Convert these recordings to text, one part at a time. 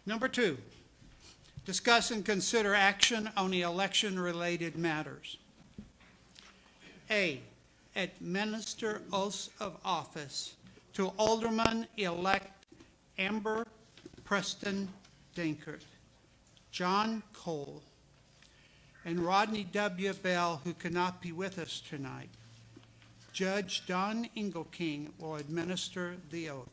Number 2, discuss and consider action on the election-related matters. A, administer oaths of office to Alderman-elect Amber Preston Dankert, John Cole, and Rodney W. Bell, who cannot be with us tonight. Judge Don Engleking will administer the oath.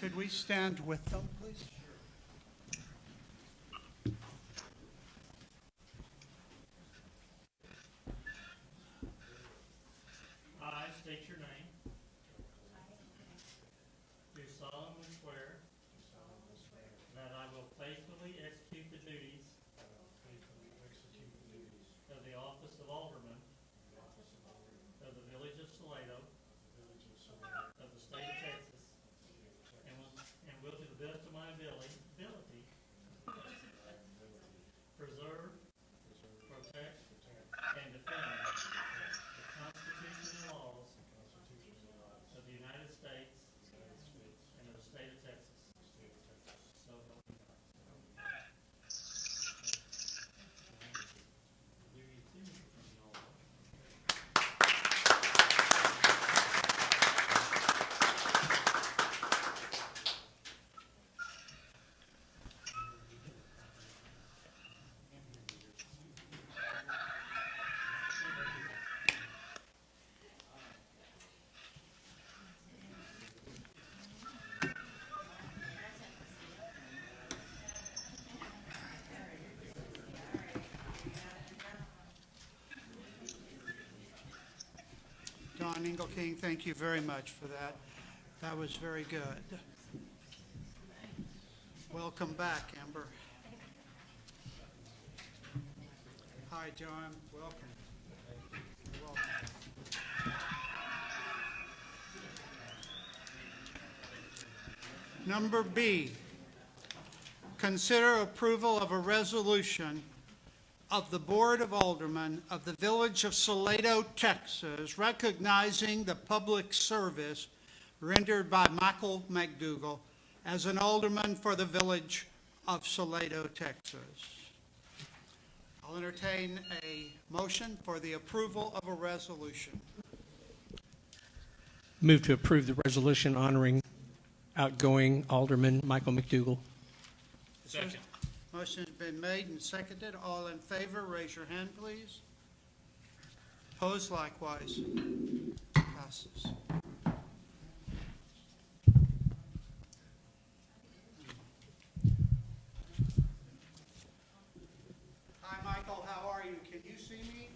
Could we stand with them, please? I state your name. Do solemnly swear that I will faithfully execute the duties of the office of Alderman of the Village of Salado of the State of Texas, and will to the best of my ability preserve, protect, and defend the Constitution and laws of the United States and of the State of Texas. So help me God. Don Engleking, thank you very much for that. That was very good. Welcome back, Amber. Hi, John. Welcome. You're welcome. Number B, consider approval of a resolution of the Board of Aldermen of the Village of Salado, Texas, recognizing the public service rendered by Michael McDougall as an alderman for the Village of Salado, Texas. I'll entertain a motion for the approval of a resolution. Move to approve the resolution honoring outgoing Alderman Michael McDougall. Second. Motion has been made and seconded. All in favor, raise your hand, please. Opposed, likewise. Passes. Hi, Michael. How are you? Can you see me?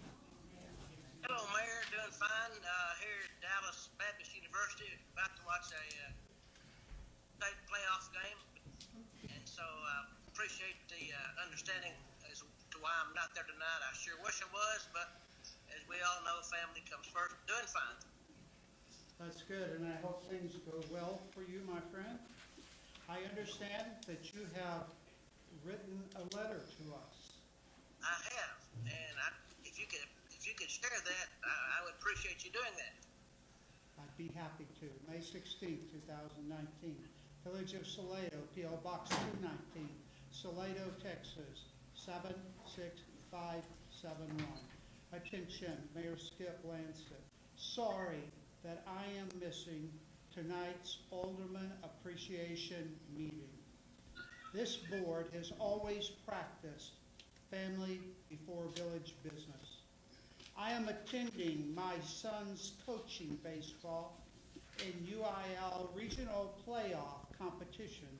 Hello, Mayor. Doing fine here at Dallas Baptist University. About to watch a state playoff game, and so appreciate the understanding as to why I'm not there tonight. I sure wish I was, but as we all know, family comes first. Doing fine. That's good, and I hope things go well for you, my friend. I understand that you have written a letter to us. I have, and if you could share that, I would appreciate you doing that. I'd be happy to. May 16th, 2019. Village of Salado, P.O. Box 219, Salado, Texas, 76571. Attention, Mayor Skip Lansett. Sorry that I am missing tonight's Alderman Appreciation Meeting. This board has always practiced family before village business. I am attending my son's coaching baseball in UIL regional playoff competition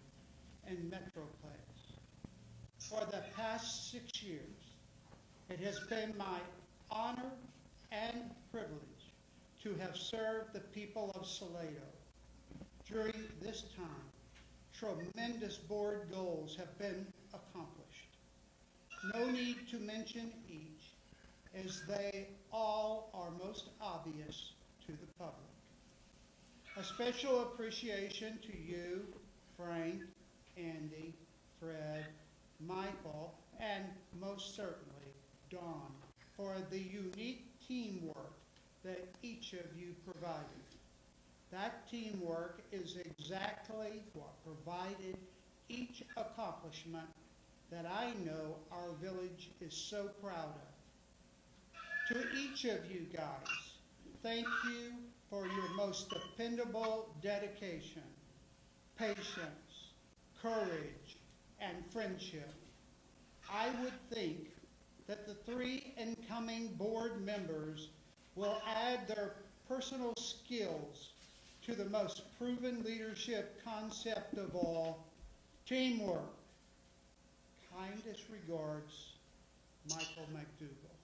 and Metro class. For the past 6 years, it has been my honor and privilege to have served the people of Salado. During this time, tremendous board goals have been accomplished. No need to mention each, as they all are most obvious to the public. A special appreciation to you, Frank, Andy, Fred, Michael, and most certainly Don, for the unique teamwork that each of you provided. That teamwork is exactly what provided each accomplishment that I know our village is so proud of. To each of you guys, thank you for your most dependable dedication, patience, courage, and friendship. I would think that the 3 incoming board members will add their personal skills to the most proven leadership concept of all, teamwork. Kindest regards, Michael McDougall.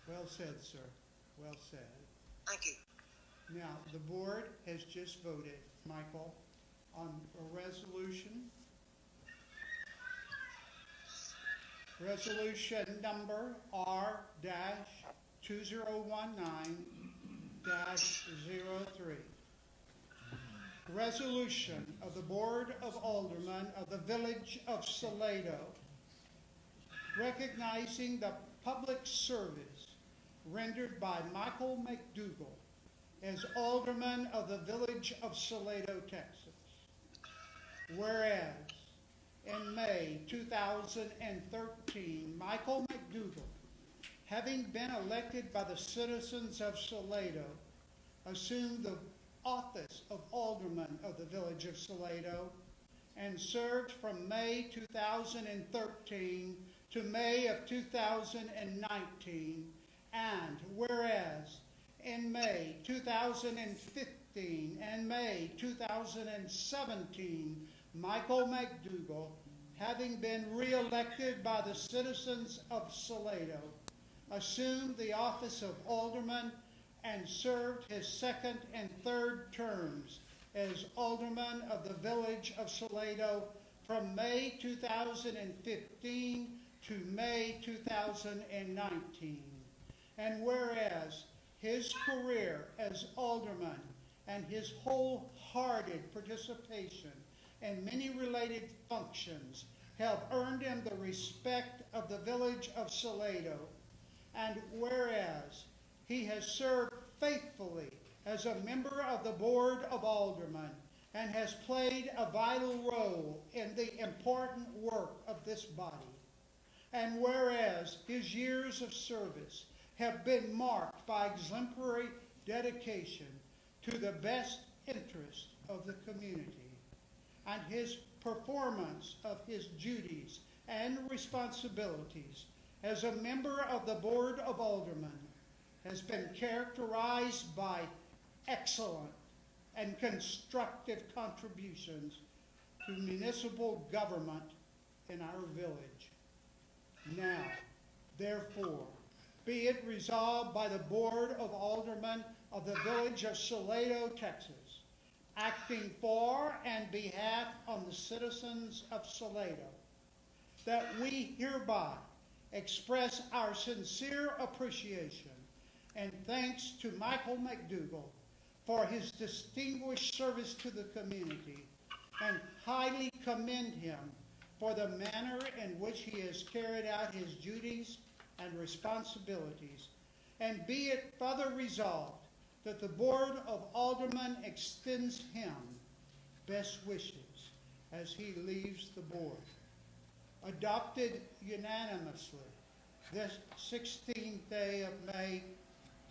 Well said, sir. Well said. Thank you. Now, the board has just voted, Michael, on a resolution number R-2019-03. Resolution of the Board of Aldermen of the Village of Salado recognizing the public service rendered by Michael McDougall as Alderman of the Village of Salado, Texas. Whereas in May 2013, Michael McDougall, having been elected by the citizens of Salado, assumed the office of Alderman of the Village of Salado and served from May 2013 to May of 2019. And whereas in May 2015 and May 2017, Michael McDougall, having been re-elected by the citizens of Salado, assumed the office of Alderman and served his 2nd and 3rd terms as Alderman of the Village of Salado from May 2015 to May 2019. And whereas his career as Alderman and his wholehearted participation in many related functions have earned him the respect of the Village of Salado, and whereas he has served faithfully as a member of the Board of Aldermen and has played a vital role in the important work of this body, and whereas his years of service have been marked by exemplary dedication to the best interest of the community, and his performance of his duties and responsibilities as a member of the Board of Aldermen has been characterized by excellent and constructive contributions to municipal government in our village. Now, therefore, be it resolved by the Board of Aldermen of the Village of Salado, Texas, acting for and behalf of the citizens of Salado, that we hereby express our sincere appreciation and thanks to Michael McDougall for his distinguished service to the community, and highly commend him for the manner in which he has carried out his duties and responsibilities. And be it further resolved that the Board of Aldermen extends him best wishes as he leaves the board. Adopted unanimously this 16th day of May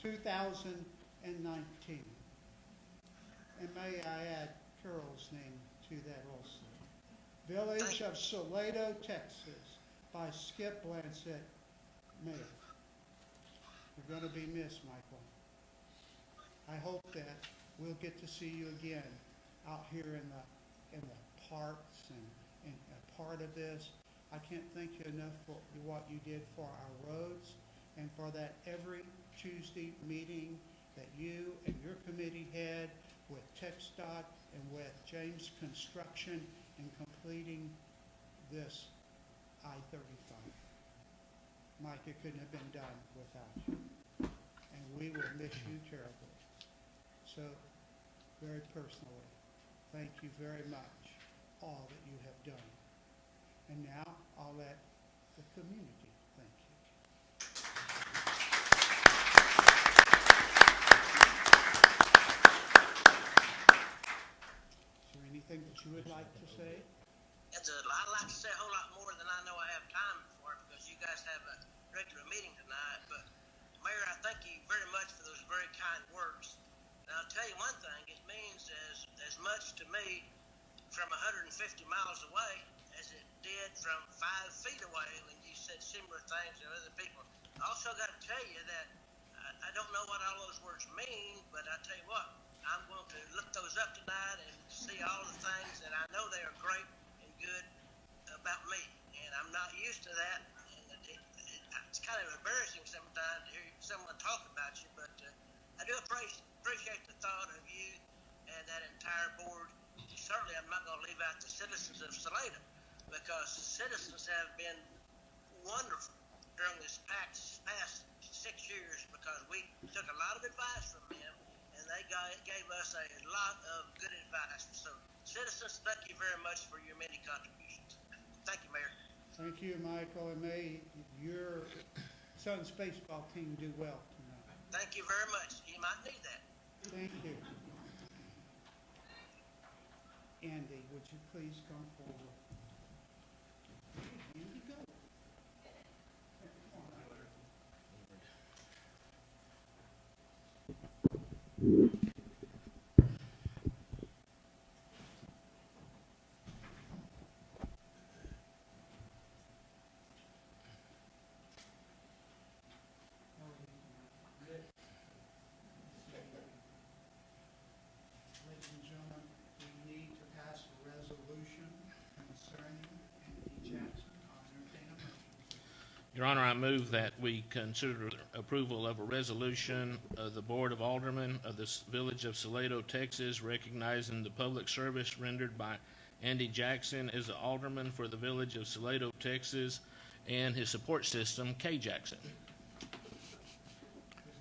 2019. And may I add Carol's name to that also. Village of Salado, Texas, by Skip Lancet, Mayor. You're going to be missed, Michael. I hope that we'll get to see you again out here in the parks and a part of this. I can't thank you enough for what you did for our roads and for that every Tuesday meeting that you and your committee had with TxDOT and with James Construction in completing this I-35. Mike, it couldn't have been done without you. And we will miss you terribly. So very personally. Thank you very much, all that you have done. And now I'll let the community thank you. Is there anything that you would like to say? I'd like to say a whole lot more than I know I have time for because you guys have a regular meeting tonight. But Mayor, I thank you very much for those very kind words. And I'll tell you one thing, it means as much to me from 150 miles away as it did from 5 feet away when you said similar things to other people. I also got to tell you that I don't know what all those words mean, but I tell you what, I'm going to look those up tonight and see all the things that I know they are great and good about me. And I'm not used to that. And it's kind of embarrassing sometimes to hear someone talk about you, but I do appreciate the thought of you and that entire board. Certainly, I'm not going to leave out the citizens of Salado because citizens have been wonderful during this past 6 years because we took a lot of advice from them and they gave us a lot of good advice. So, citizens, thank you very much for your many contributions. Thank you, Mayor. Thank you, Michael, and may your son's baseball team do well tonight. Thank you very much. You might need that. Thank you. Andy, would you please come forward? Andy, go. Ladies and gentlemen, we need to pass a resolution concerning Andy Jackson. I'll entertain a motion. Your Honor, I move that we consider approval of a resolution of the Board of Aldermen of the Village of Salado, Texas, recognizing the public service rendered by Andy Jackson as the alderman for the Village of Salado, Texas, and his support system, K. Jackson. Is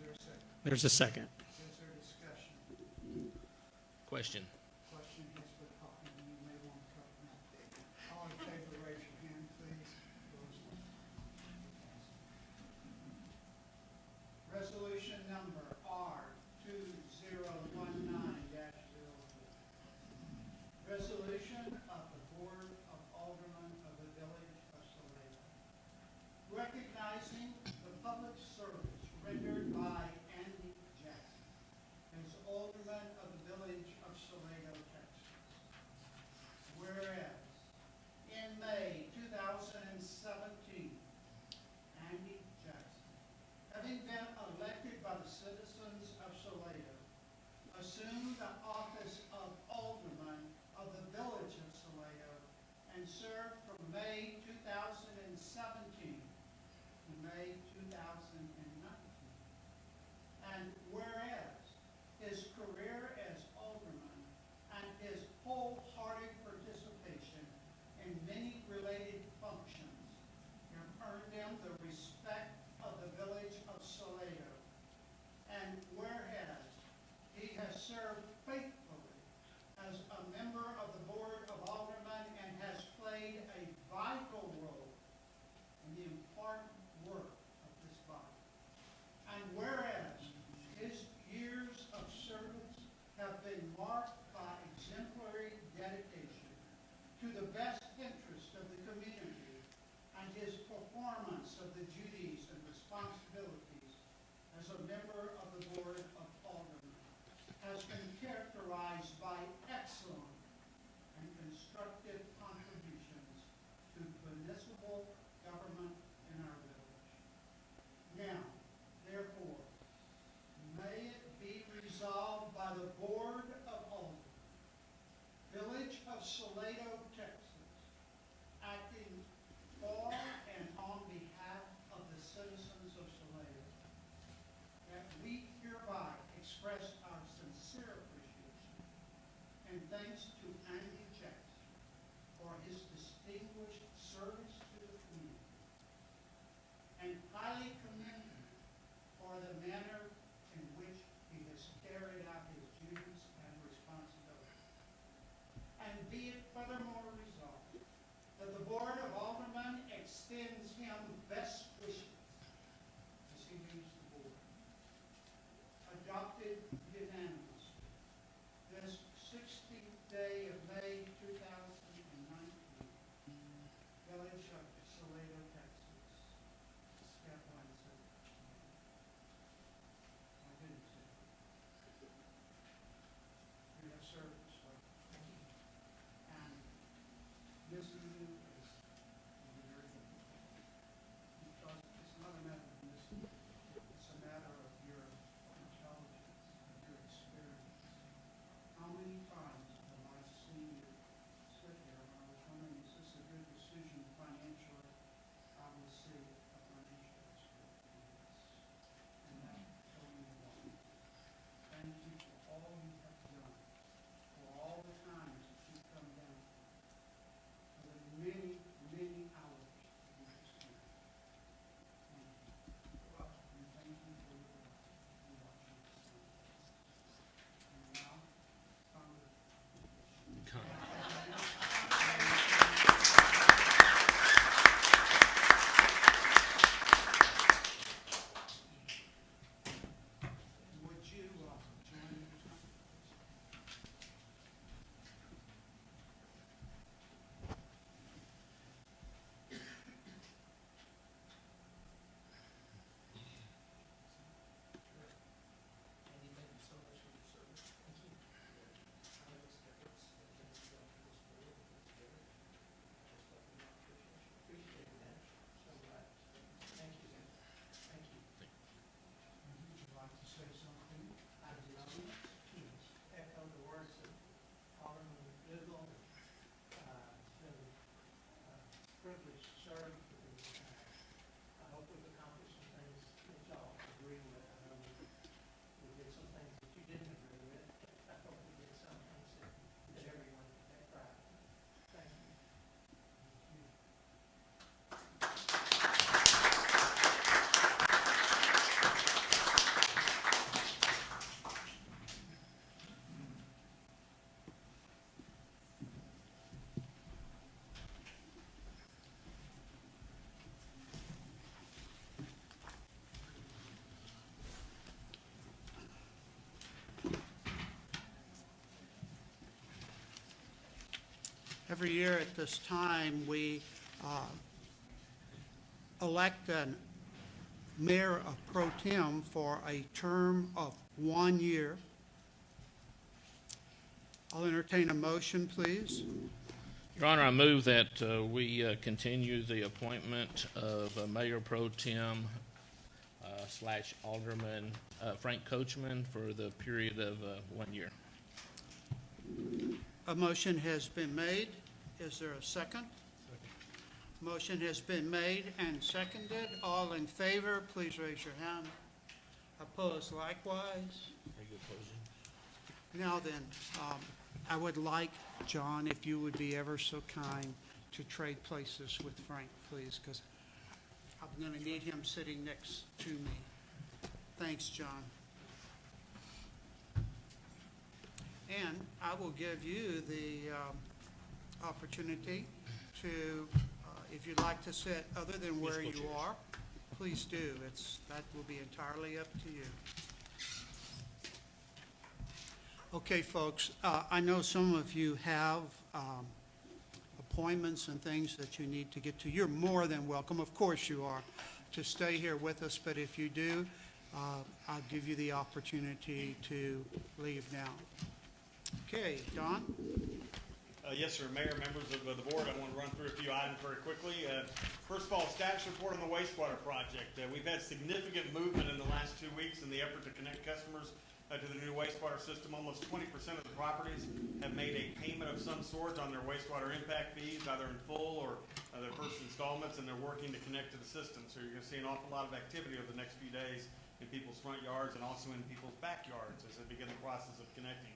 there a second? There's a second. Is there discussion? Question. Question has been called, and you may want to cover that. All in favor, raise your hand, please. Resolution number R2019-04. Resolution of the Board of Aldermen of the Village of Salado, recognizing the public service rendered by Andy Jackson as alderman of the Village of Salado, Texas. Whereas in May 2017, Andy Jackson, having been elected by the citizens of Salado, assumed the office of alderman of the Village of Salado and served from May 2017 to May 2019. And whereas his career as alderman and his wholehearted participation in many related functions have earned him the respect of the Village of Salado. And whereas he has served faithfully as a member of the Board of Aldermen and has played a vital role in the important work of this body. And whereas his years of service have been marked by exemplary dedication to the best interest of the community and his performance of the duties and responsibilities as a member of the Board of Aldermen has been characterized by excellent and constructive contributions to municipal government in our village. Now, therefore, may it be resolved by the Board of Aldermen, Village of Salado, Texas, acting for and on behalf of the citizens of Salado, that we hereby express our sincere appreciation and thanks to Andy Jackson for his distinguished service to the community, and highly commend him for the manner in which he has carried out his duties and responsibilities Every year at this time, we elect a mayor of pro tem for a term of 1 year. I'll entertain a motion, please. Your Honor, I move that we continue the appointment of Mayor Pro Tem / Alderman Frank Coachman for the period of 1 year. A motion has been made. Is there a second? Motion has been made and seconded. All in favor, please raise your hand. Opposed likewise. Now then, I would like, John, if you would be ever so kind to trade places with Frank, please, because I'm going to need him sitting next to me. Thanks, John. And I will give you the opportunity to, if you'd like to sit other than where you are, please do. That will be entirely up to you. Okay, folks, I know some of you have appointments and things that you need to get to. You're more than welcome, of course you are, to stay here with us, but if you do, I'll give you the opportunity to leave now. Okay, Don? Yes, sir. Mayor, members of the board, I want to run through a few items very quickly. First of all, status report on the wastewater project. We've had significant movement in the last 2 weeks in the effort to connect customers to the new wastewater system. Almost 20% of the properties have made a payment of some sort on their wastewater impact fees, either in full or their first installments, and they're working to connect to the system. So you're going to see an awful lot of activity over the next few days in people's front yards and also in people's backyards as they begin the process of connecting.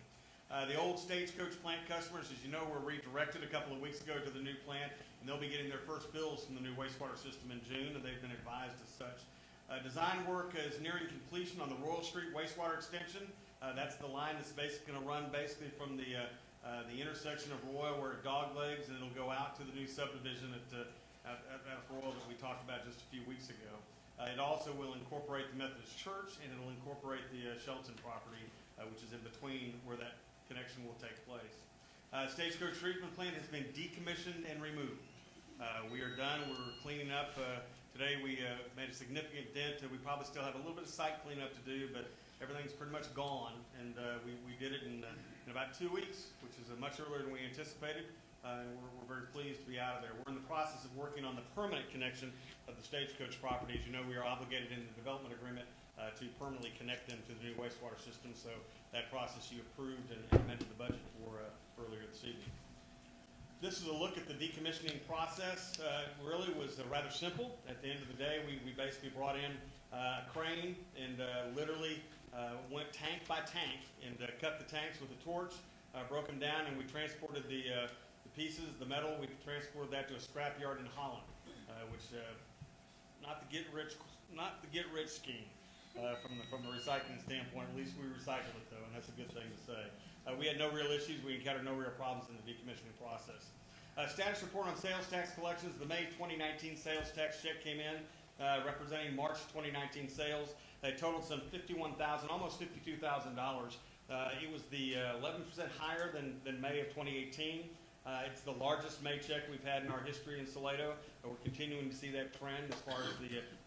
The old Stagecoach plant customers, as you know, were redirected a couple of weeks ago to the new plant, and they'll be getting their first bills from the new wastewater system in June, and they've been advised as such. Design work is nearing completion on the Royal Street wastewater extension. That's the line that's basically going to run from the intersection of Royal where it doglegs, and it'll go out to the new subdivision at Royal that we talked about just a few weeks ago. It also will incorporate the Methodist Church, and it'll incorporate the Shelton property, which is in between where that connection will take place. Stagecoach treatment plant has been decommissioned and removed. We are done. We're cleaning up. Today we made a significant dent. We probably still have a little bit of site cleanup to do, but everything's pretty much gone, and we did it in about 2 weeks, which is much earlier than we anticipated, and we're very pleased to be out of there. We're in the process of working on the permanent connection of the Stagecoach property. As you know, we are obligated in the development agreement to permanently connect them to the new wastewater system, so that process you approved and amended the budget for earlier this evening. This is a look at the decommissioning process. Really was rather simple. At the end of the day, we basically brought in a crane and literally went tank by tank and cut the tanks with a torch, broke them down, and we transported the pieces, the metal. We transported that to a scrapyard in Holland, which not the get rich scheme from the recycling standpoint. At least we recycled it though, and that's a good thing to say. We had no real issues. We encountered no real problems in the decommissioning process. Status report on sales tax collections. The May 2019 sales tax check came in representing March 2019 sales. They totaled some $51,000, almost $52,000. It was the 11% higher than May of 2018. It's the largest May check we've had in our history in Salado. We're continuing to see that trend as far as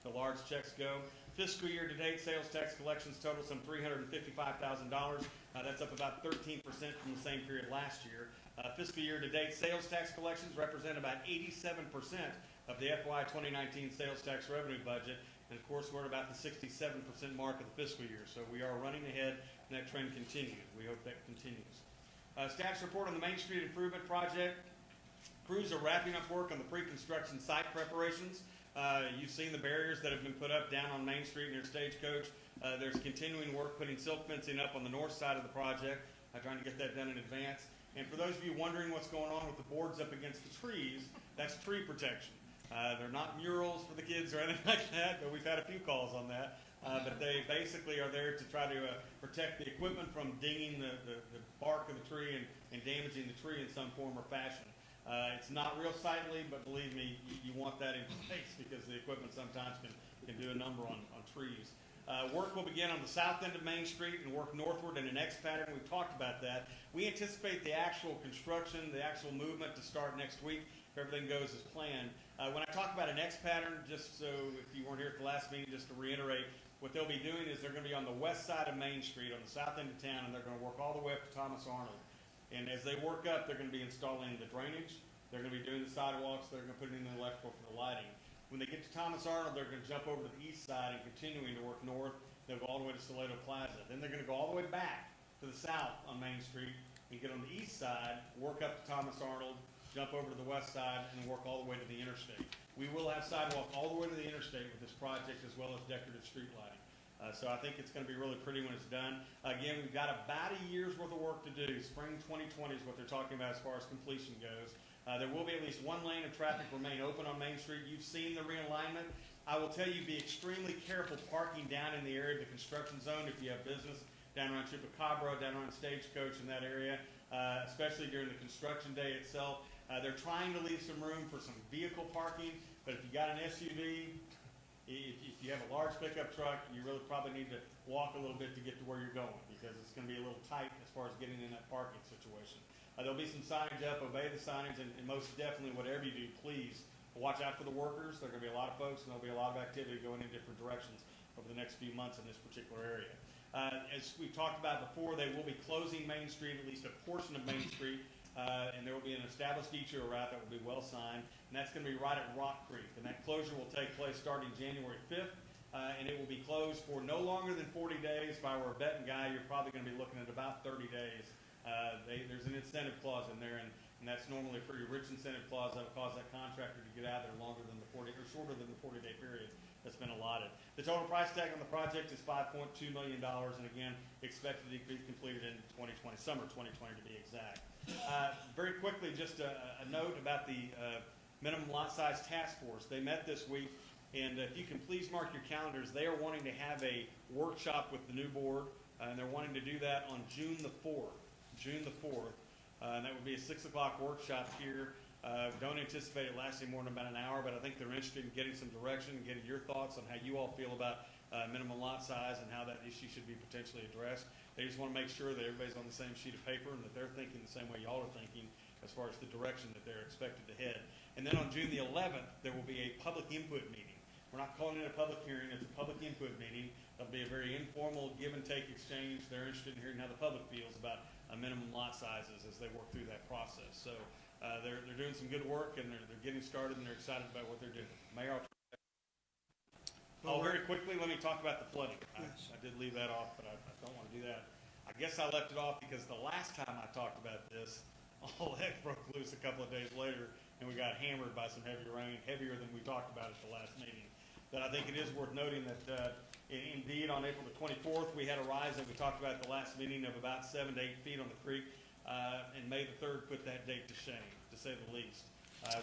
the large checks go. Fiscal year to date, sales tax collections total some $355,000. That's up about 13% from the same period last year. Fiscal year to date, sales tax collections represent about 87% of the FY 2019 sales tax revenue budget. And of course, we're at about the 67% mark of the fiscal year. So we are running ahead, and that trend continues. We hope that continues. Status report on the Main Street Improvement Project. Crews are wrapping up work on the pre-construction site preparations. You've seen the barriers that have been put up down on Main Street near Stagecoach. There's continuing work putting silk fencing up on the north side of the project, trying to get that done in advance. And for those of you wondering what's going on with the boards up against the trees, that's tree protection. They're not murals for the kids or anything like that, but we've had a few calls on that. But they basically are there to try to protect the equipment from dinging the bark of the tree and damaging the tree in some form or fashion. It's not real sightly, but believe me, you want that in place because the equipment sometimes can do a number on trees. Work will begin on the south end of Main Street and work northward in an X pattern. We've talked about that. We anticipate the actual construction, the actual movement to start next week if everything goes as planned. When I talk about an X pattern, just so if you weren't here at the last meeting, just to reiterate, what they'll be doing is they're going to be on the west side of Main Street, on the south end of town, and they're going to work all the way up to Thomas Arnold. And as they work up, they're going to be installing the drainage, they're going to be doing the sidewalks, they're going to put in the electrical for the lighting. When they get to Thomas Arnold, they're going to jump over to the east side and continuing to work north. They'll go all the way to Salado Plaza. Then they're going to go all the way back to the south on Main Street and get on the east side, work up to Thomas Arnold, jump over to the west side, and work all the way to the interstate. We will have sidewalk all the way to the interstate with this project, as well as decorative street lighting. So I think it's going to be really pretty when it's done. Again, we've got about a year's worth of work to do. Spring 2020 is what they're talking about as far as completion goes. There will be at least one lane of traffic remain open on Main Street. You've seen the realignment. I will tell you, be extremely careful parking down in the area of the construction zone if you have business down around Chupacabra, down around Stagecoach in that area, especially during the construction day itself. They're trying to leave some room for some vehicle parking, but if you got an SUV, if you have a large pickup truck, you really probably need to walk a little bit to get to where you're going, because it's going to be a little tight as far as getting in that parking situation. There'll be some signage up, obey the signage, and most definitely, whatever you do, please watch out for the workers. There are going to be a lot of folks, and there'll be a lot of activity going in different directions over the next few months in this particular area. As we've talked about before, they will be closing Main Street, at least a portion of Main Street, and there will be an established detour route that will be well signed, and that's going to be right at Rock Creek. And that closure will take place starting January 5th, and it will be closed for no longer than 40 days. If I were a betting guy, you're probably going to be looking at about 30 days. There's an incentive clause in there, and that's normally a pretty rich incentive clause that will cause that contractor to get out of there longer than the 40 or shorter than the 40-day period that's been allotted. The total price tag on the project is $5.2 million, and again, expected to be completed in 2020, summer 2020 to be exact. Very quickly, just a note about the minimum lot size task force. They met this week, and if you can please mark your calendars, they are wanting to have a workshop with the new board, and they're wanting to do that on June the 4th. June the 4th. And that would be a 6 o'clock workshop here. Don't anticipate it lasting more than about an hour, but I think they're interested in getting some direction and getting your thoughts on how you all feel about minimum lot size and how that issue should be potentially addressed. They just want to make sure that everybody's on the same sheet of paper and that they're thinking the same way y'all are thinking as far as the direction that they're expected to head. And then on June the 11th, there will be a public input meeting. We're not calling it a public hearing, it's a public input meeting. It'll be a very informal give and take exchange. They're interested in hearing how the public feels about minimum lot sizes as they work through that process. So they're doing some good work, and they're getting started, and they're excited about what they're doing. Mayor, very quickly, let me talk about the flooding. Yes. I did leave that off, but I don't want to do that. I guess I left it off because the last time I talked about this, all heck broke loose a couple of days later, and we got hammered by some heavy rain, heavier than we talked about at the last meeting. But I think it is worth noting that indeed on April the 24th, we had a rise that we talked about at the last meeting of about 7 to 8 feet on the creek, and May the 3rd put that date to shame, to say the least.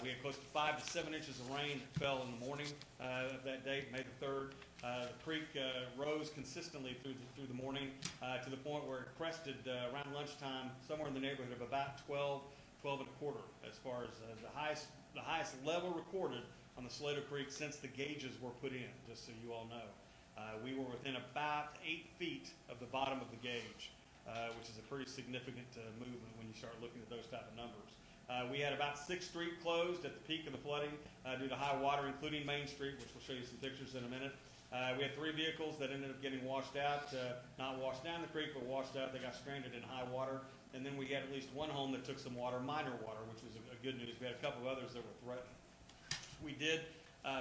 We had close to 5 to 7 inches of rain that fell in the morning of that date, May the 3rd. The creek rose consistently through the morning to the point where it crested around lunchtime, somewhere in the neighborhood of about 12 and a quarter, as far as the highest level recorded on the Salado Creek since the gauges were put in, just so you all know. We were within about 8 feet of the bottom of the gauge, which is a pretty significant movement when you start looking at those type of numbers. We had about 6th Street closed at the peak of the flooding due to high water, including Main Street, which we'll show you some pictures in a minute. We had 3 vehicles that ended up getting washed out, not washed down the creek, but washed out. They got stranded in high water. And then we had at least one home that took some water, minor water, which was a good news. We had a couple of others that were threatened. We did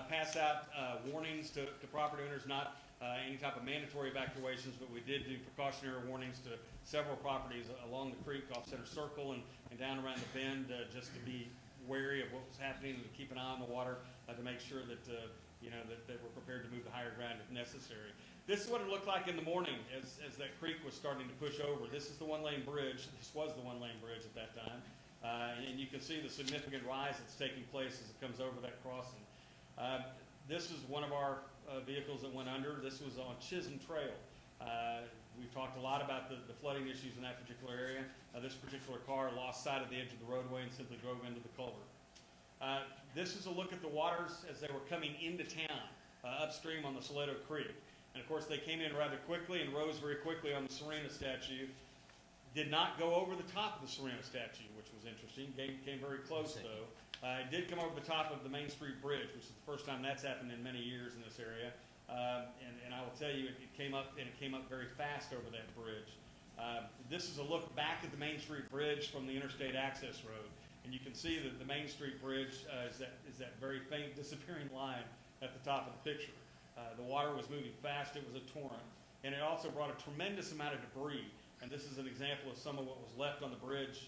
pass out warnings to property owners, not any type of mandatory evacuations, but we did do precautionary warnings to several properties along the creek, off Center Circle and down around the bend, just to be wary of what was happening and to keep an eye on the water to make sure that that we're prepared to move to higher ground if necessary. This is what it looked like in the morning as that creek was starting to push over. This is the one-lane bridge. This was the one-lane bridge at that time. And you can see the significant rise that's taking place as it comes over that crossing. This is one of our vehicles that went under. This was on Chisholm Trail. We've talked a lot about the flooding issues in that particular area. This particular car lost sight of the edge of the roadway and simply drove into the culvert. This is a look at the waters as they were coming into town upstream on the Salado Creek. And of course, they came in rather quickly and rose very quickly on the Serena statue. Did not go over the top of the Serena statue, which was interesting. Came very close, though. It did come over the top of the Main Street Bridge, which is the first time that's happened in many years in this area. And I will tell you, it came up, and it came up very fast over that bridge. This is a look back at the Main Street Bridge from the Interstate Access Road. And you can see that the Main Street Bridge is that very faint disappearing line at the top of the picture. The water was moving fast. It was a torrent. And it also brought a tremendous amount of debris. And this is an example of some of what was left on the bridge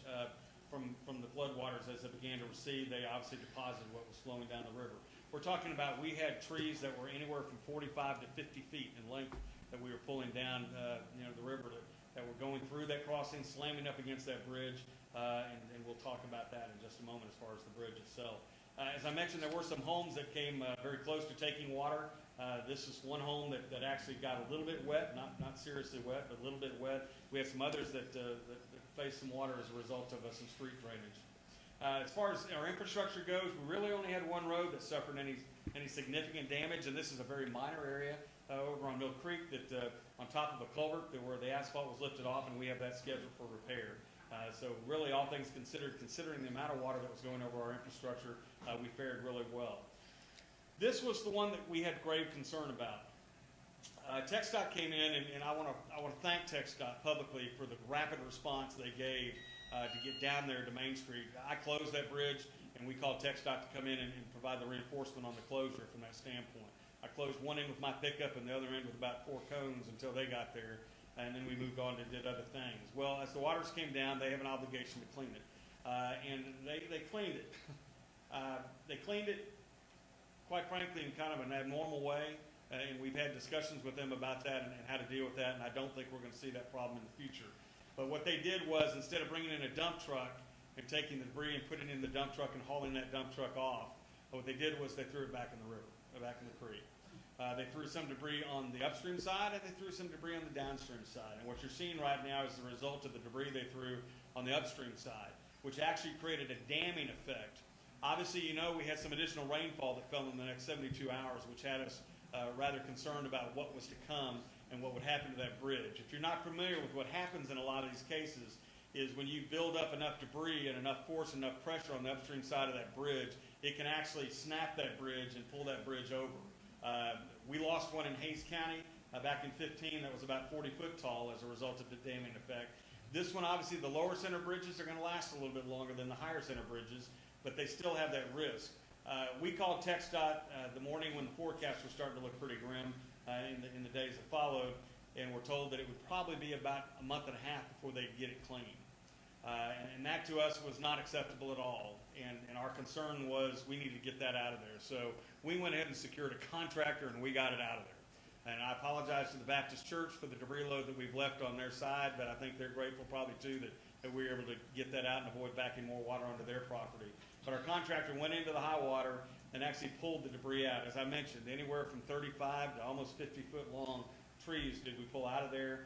from the floodwaters as they began to recede. They obviously deposited what was flowing down the river. We're talking about, we had trees that were anywhere from 45 to 50 feet in length that we were pulling down the river that were going through that crossing, slamming up against that bridge. And we'll talk about that in just a moment as far as the bridge itself. As I mentioned, there were some homes that came very close to taking water. This is one home that actually got a little bit wet, not seriously wet, but a little bit wet. We have some others that faced some water as a result of some street drainage. As far as our infrastructure goes, we really only had one road that suffered any significant damage, and this is a very minor area over on Mill Creek that on top of a culvert where the asphalt was lifted off, and we have that scheduled for repair. So really, all things considered, considering the amount of water that was going over our infrastructure, we fared really well. This was the one that we had grave concern about. TxDOT came in, and I want to thank TxDOT publicly for the rapid response they gave to get down there to Main Street. I closed that bridge, and we called TxDOT to come in and provide the reinforcement on the closure from that standpoint. I closed one end with my pickup and the other end with about 4 cones until they got there, and then we moved on and did other things. Well, as the waters came down, they have an obligation to clean it, and they cleaned it. They cleaned it, quite frankly, in kind of an abnormal way, and we've had discussions with them about that and how to deal with that, and I don't think we're going to see that problem in the future. But what they did was, instead of bringing in a dump truck and taking the debris and putting it in the dump truck and hauling that dump truck off, what they did was they threw it back in the river, back in the creek. They threw some debris on the upstream side, and they threw some debris on the downstream side. And what you're seeing right now is the result of the debris they threw on the upstream side, which actually created a damming effect. Obviously, you know, we had some additional rainfall that fell in the next 72 hours, which had us rather concerned about what was to come and what would happen to that bridge. If you're not familiar with what happens in a lot of these cases, is when you build up enough debris and enough force, enough pressure on the upstream side of that bridge, it can actually snap that bridge and pull that bridge over. We lost one in Hays County back in 2015 that was about 40 foot tall as a result of the damming effect. This one, obviously, the lower center bridges are going to last a little bit longer than the higher center bridges, but they still have that risk. We called TxDOT the morning when the forecasts were starting to look pretty grim in the days that followed, and we're told that it would probably be about a month and a half before they'd get it clean. And that to us was not acceptable at all. And our concern was we need to get that out of there. So we went ahead and secured a contractor, and we got it out of there. And I apologize to the Baptist Church for the debris load that we've left on their side, but I think they're grateful probably too that we were able to get that out and avoid backing more water onto their property. But our contractor went into the high water and actually pulled the debris out. As I mentioned, anywhere from 35 to almost 50 foot long trees did we pull out of there.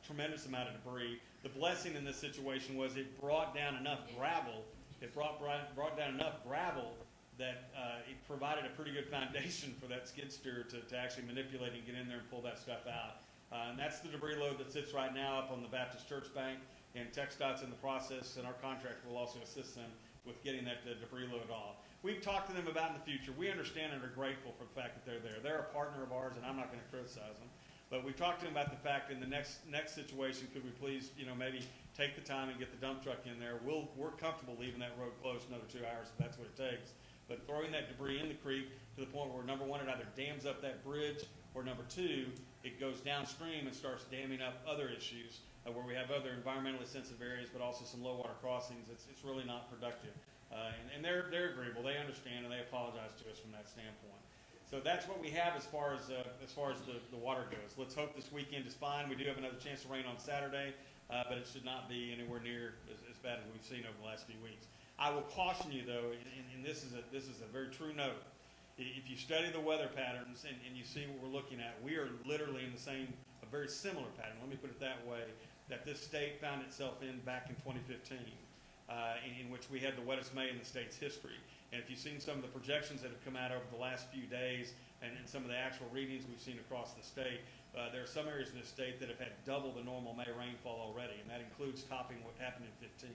Tremendous amount of debris. The blessing in this situation was it brought down enough gravel. It brought down enough gravel that it provided a pretty good foundation for that skid steer to actually manipulate and get in there and pull that stuff out. And that's the debris load that sits right now up on the Baptist Church bank. And TxDOT's in the process, and our contractor will also assist them with getting that debris load off. We've talked to them about in the future. We understand and are grateful for the fact that they're there. They're a partner of ours, and I'm not going to criticize them. But we've talked to them about the fact in the next situation, could we please, maybe take the time and get the dump truck in there. We're comfortable leaving that road closed another 2 hours if that's what it takes. But throwing that debris in the creek to the point where, number one, it either dams up that bridge, or number two, it goes downstream and starts damming up other issues where we have other environmentally sensitive areas, but also some low water crossings. It's really not productive. And they're agreeable. They understand, and they apologize to us from that standpoint. So that's what we have as far as the water goes. Let's hope this weekend is fine. We do have another chance of rain on Saturday, but it should not be anywhere near as bad as we've seen over the last few weeks. I will caution you, though, and this is a very true note. If you study the weather patterns and you see what we're looking at, we are literally in a very similar pattern, let me put it that way, that this state found itself in back in 2015, in which we had the wettest May in the state's history. And if you've seen some of the projections that have come out over the last few days, and some of the actual readings we've seen across the state, there are some areas in the state that have had double the normal May rainfall already, and that includes topping what happened in 15.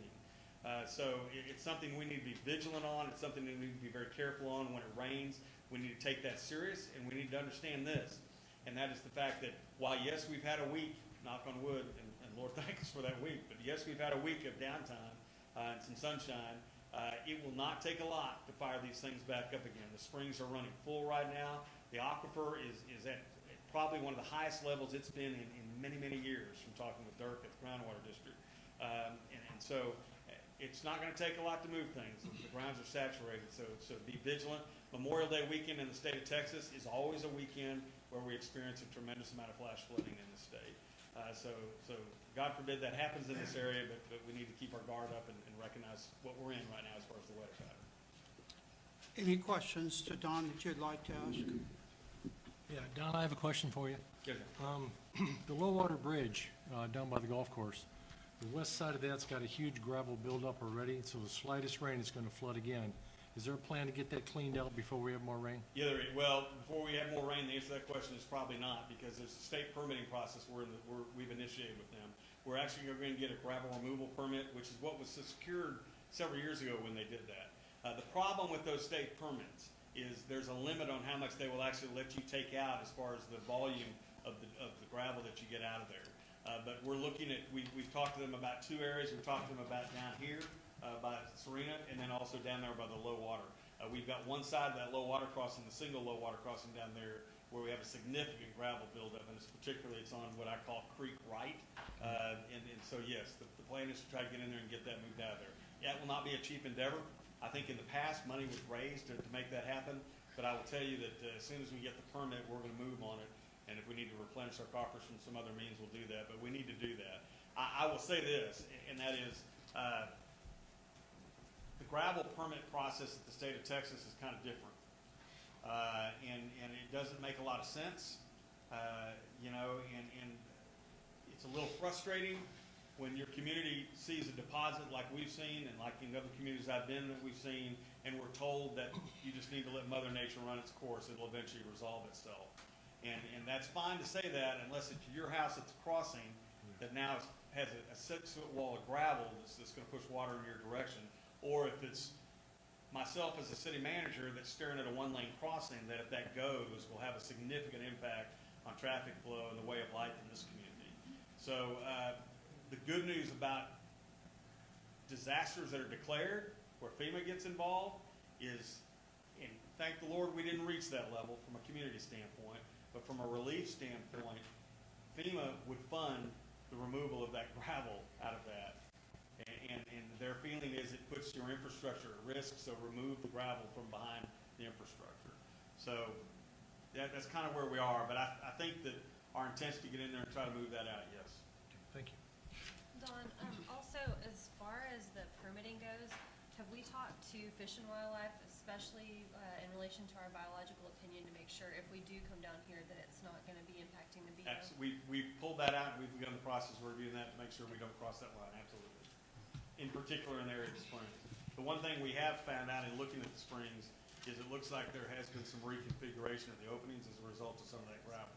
So it's something we need to be vigilant on. It's something we need to be very careful on when it rains. We need to take that serious, and we need to understand this, and that is the fact that while, yes, we've had a week, knock on wood, and Lord thank us for that week, but yes, we've had a week of downtime and some sunshine. It will not take a lot to fire these things back up again. The springs are running full right now. The aquifer is at probably one of the highest levels it's been in many, many years from talking with Dirk at the Groundwater District. And so it's not going to take a lot to move things. The grounds are saturated, so be vigilant. Memorial Day weekend in the state of Texas is always a weekend where we experience a tremendous amount of flash flooding in the state. So God forbid that happens in this area, but we need to keep our guard up and recognize what we're in right now as far as the weather pattern. Any questions to Don that you'd like to ask? Yeah, Don, I have a question for you. Yes, sir. The low water bridge down by the golf course, the west side of that's got a huge gravel buildup already, so the slightest rain is going to flood again. Is there a plan to get that cleaned out before we have more rain? Yeah, well, before we have more rain, the answer to that question is probably not, because there's a state permitting process we've initiated with them. We're actually going to get a gravel removal permit, which is what was secured several years ago when they did that. The problem with those state permits is there's a limit on how much they will actually let you take out as far as the volume of the gravel that you get out of there. But we're looking at, we've talked to them about two areas. We've talked to them about down here by Serena, and then also down there by the low water. We've got one side of that low water crossing, the single low water crossing down there, where we have a significant gravel buildup, and it's on what I call Creek Right. And so yes, the plan is to try to get in there and get that moved out of there. That will not be a cheap endeavor. I think in the past, money was raised to make that happen, but I will tell you that as soon as we get the permit, we're going to move on it. And if we need to replenish our coffers from some other means, we'll do that. But we need to do that. I will say this, and that is the gravel permit process at the state of Texas is kind of different. And it doesn't make a lot of sense, and it's a little frustrating when your community sees a deposit like we've seen and like in other communities I've been that we've seen, and we're told that you just need to let Mother Nature run its course. It'll eventually resolve itself. And that's fine to say that unless it's your house at the crossing that now has a 6-foot wall of gravel that's going to push water in your direction, or if it's myself as a city manager that's staring at a one-lane crossing that if that goes will have a significant impact on traffic flow and the way of life in this community. So the good news about disasters that are declared where FEMA gets involved is, and thank the Lord we didn't reach that level from a community standpoint, but from a relief standpoint, FEMA would fund the removal of that gravel out of that. And their feeling is it puts your infrastructure at risk, so remove the gravel from behind the infrastructure. So that's kind of where we are, but I think that our intent is to get in there and try to move that out, yes. Thank you. Don, also, as far as the permitting goes, have we talked to Fish and Wildlife, especially in relation to our biological opinion, to make sure if we do come down here that it's not going to be impacting the BO? We've pulled that out, and we've begun the process of reviewing that to make sure we don't cross that line, absolutely. In particular in the area of the springs. The one thing we have found out in looking at the springs is it looks like there has been some reconfiguration of the openings as a result of some of that gravel,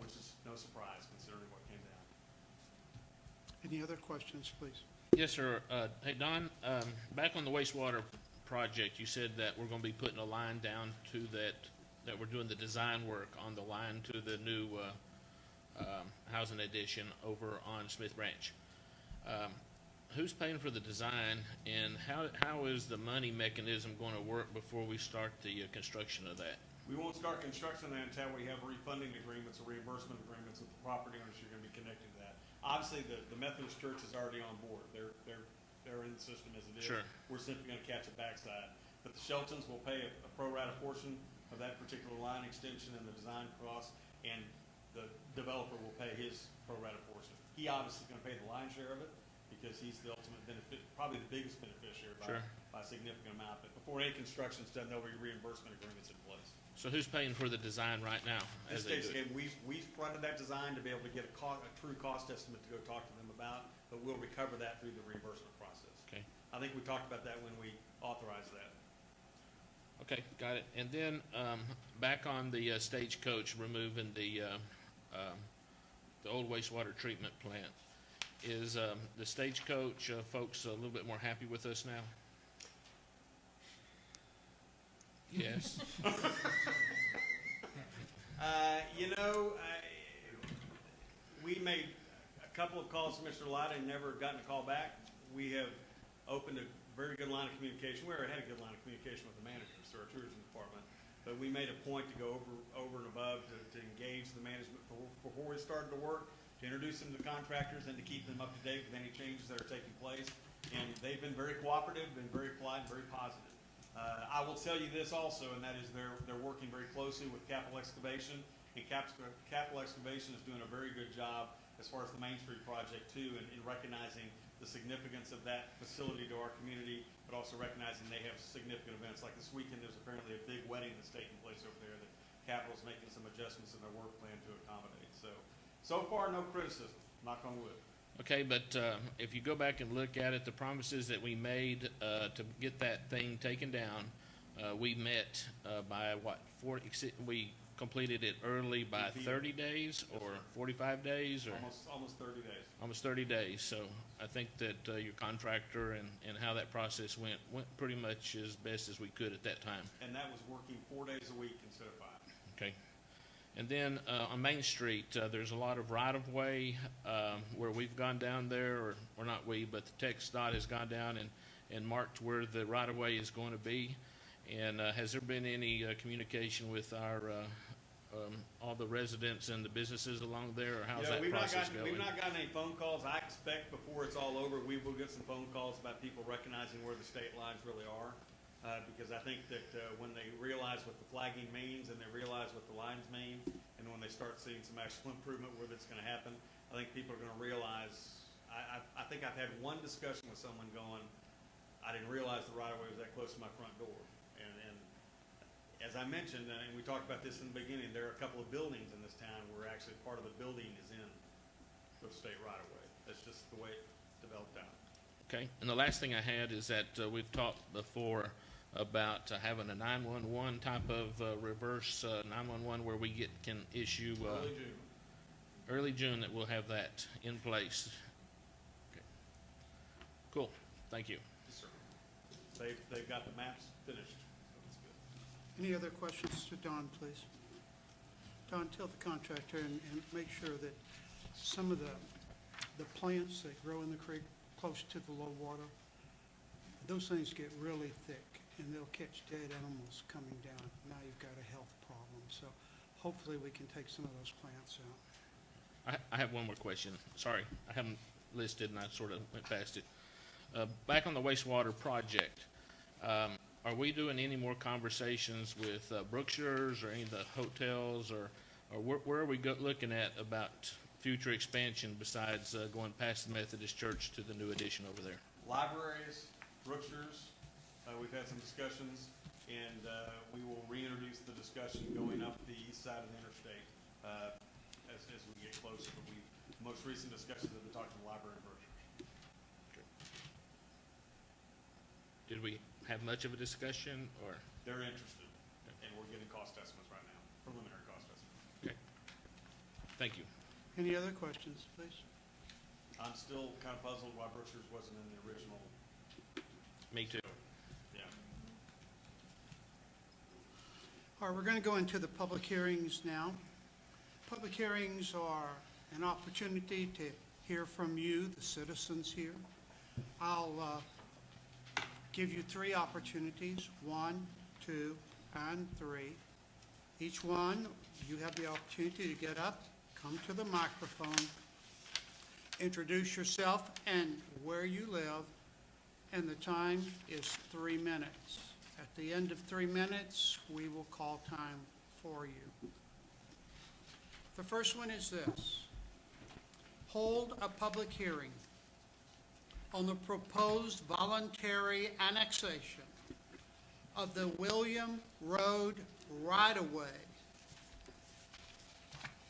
which is no surprise considering what came down. Any other questions, please? Yes, sir. Hey, Don, back on the wastewater project, you said that we're going to be putting a line down to that we're doing the design work on the line to the new housing addition over on Smith Branch. Who's paying for the design, and how is the money mechanism going to work before we start the construction of that? We won't start construction of that until we have refunding agreements or reimbursement agreements with the property owners who are going to be connected to that. Obviously, the Methodist Church is already on board. They're in the system as it is. Sure. We're simply going to catch a backside. But the Sheltons will pay a pro rata portion of that particular line extension and the design cost, and the developer will pay his pro rata portion. He obviously is going to pay the lion's share of it because he's the ultimate benefit, probably the biggest beneficiary by a significant amount. But before any construction's done, there'll be reimbursement agreements in place. So who's paying for the design right now? This stage, again, we've fronted that design to be able to get a true cost estimate to go talk to them about, but we'll recover that through the reimbursement process. Okay. I think we talked about that when we authorized that. Okay, got it. And then, back on the Stagecoach, removing the old wastewater treatment plant. Is the Stagecoach folks a little bit more happy with us now? Yes. We made a couple of calls to Mr. Light and never gotten a call back. We have opened a very good line of communication. We already had a good line of communication with the managers, so our tourism department. But we made a point to go over and above to engage the management before we started to work, to introduce them to contractors and to keep them up to date with any changes that are taking place. And they've been very cooperative, been very polite, and very positive. I will tell you this also, and that is they're working very closely with Capital Excavation. And Capital Excavation is doing a very good job as far as the Main Street project too, in recognizing the significance of that facility to our community, but also recognizing they have significant events. Like this weekend, there's apparently a big wedding that's taking place over there that Capital's making some adjustments in their work plan to accommodate. So far, no criticism, knock on wood. Okay, but if you go back and look at it, the promises that we made to get that thing taken down, we met by what, we completed it early by 30 days or 45 days? Or Almost 30 days. Almost 30 days. So I think that your contractor and how that process went pretty much as best as we could at that time. And that was working 4 days a week instead of 5. Okay. And then on Main Street, there's a lot of right-of-way where we've gone down there, or not we, but the TxDOT has gone down and marked where the right-of-way is going to be. And has there been any communication with our all the residents and the businesses along there, or how's that process going? We've not gotten any phone calls. I expect before it's all over, we will get some phone calls about people recognizing where the state lines really are. Because I think that when they realize what the flagging means and they realize what the lines mean, and when they start seeing some actual improvement where that's going to happen, I think people are going to realize. I think I've had one discussion with someone going, I didn't realize the right-of-way was that close to my front door. And as I mentioned, and we talked about this in the beginning, there are a couple of buildings in this town where actually part of the building is in the state right-of-way. That's just the way it developed out. Okay. And the last thing I had is that we've talked before about having a 911 type of reverse 911 where we can issue early June that we'll have that in place. Okay. Cool. Thank you. Yes, sir. They've got the maps finished. So that's good. Any other questions to Don, please? Don, tell the contractor and make sure that some of the plants that grow in the creek close to the low water, those things get really thick and they'll catch dead animals coming down. Now you've got a health problem. So hopefully we can take some of those plants out. I have one more question. Sorry, I haven't listed and I sort of went past it. Back on the wastewater project, are we doing any more conversations with Brookshire's or any of the hotels, or where are we looking at about future expansion besides going past the Methodist Church to the new addition over there? Libraries, Brookshire's, we've had some discussions, and we will reintroduce the discussion going up the east side of the interstate as we get closer. But the most recent discussions have been talking to the library and Brookshire's. Did we have much of a discussion, or? They're interested, and we're getting cost estimates right now, preliminary cost estimates. Okay. Thank you. Any other questions, please? I'm still kind of puzzled why Brookshire's wasn't in the original. Me too. Yeah. All right, we're going to go into the public hearings now. Public hearings are an opportunity to hear from you, the citizens here. I'll give you 3 opportunities, 1, 2, and 3. Each one, you have the opportunity to get up, come to the microphone, introduce yourself and where you live, and the time is 3 minutes. At the end of 3 minutes, we will call time for you. The first one is this: hold a public hearing on the proposed voluntary annexation of the William Road right-of-way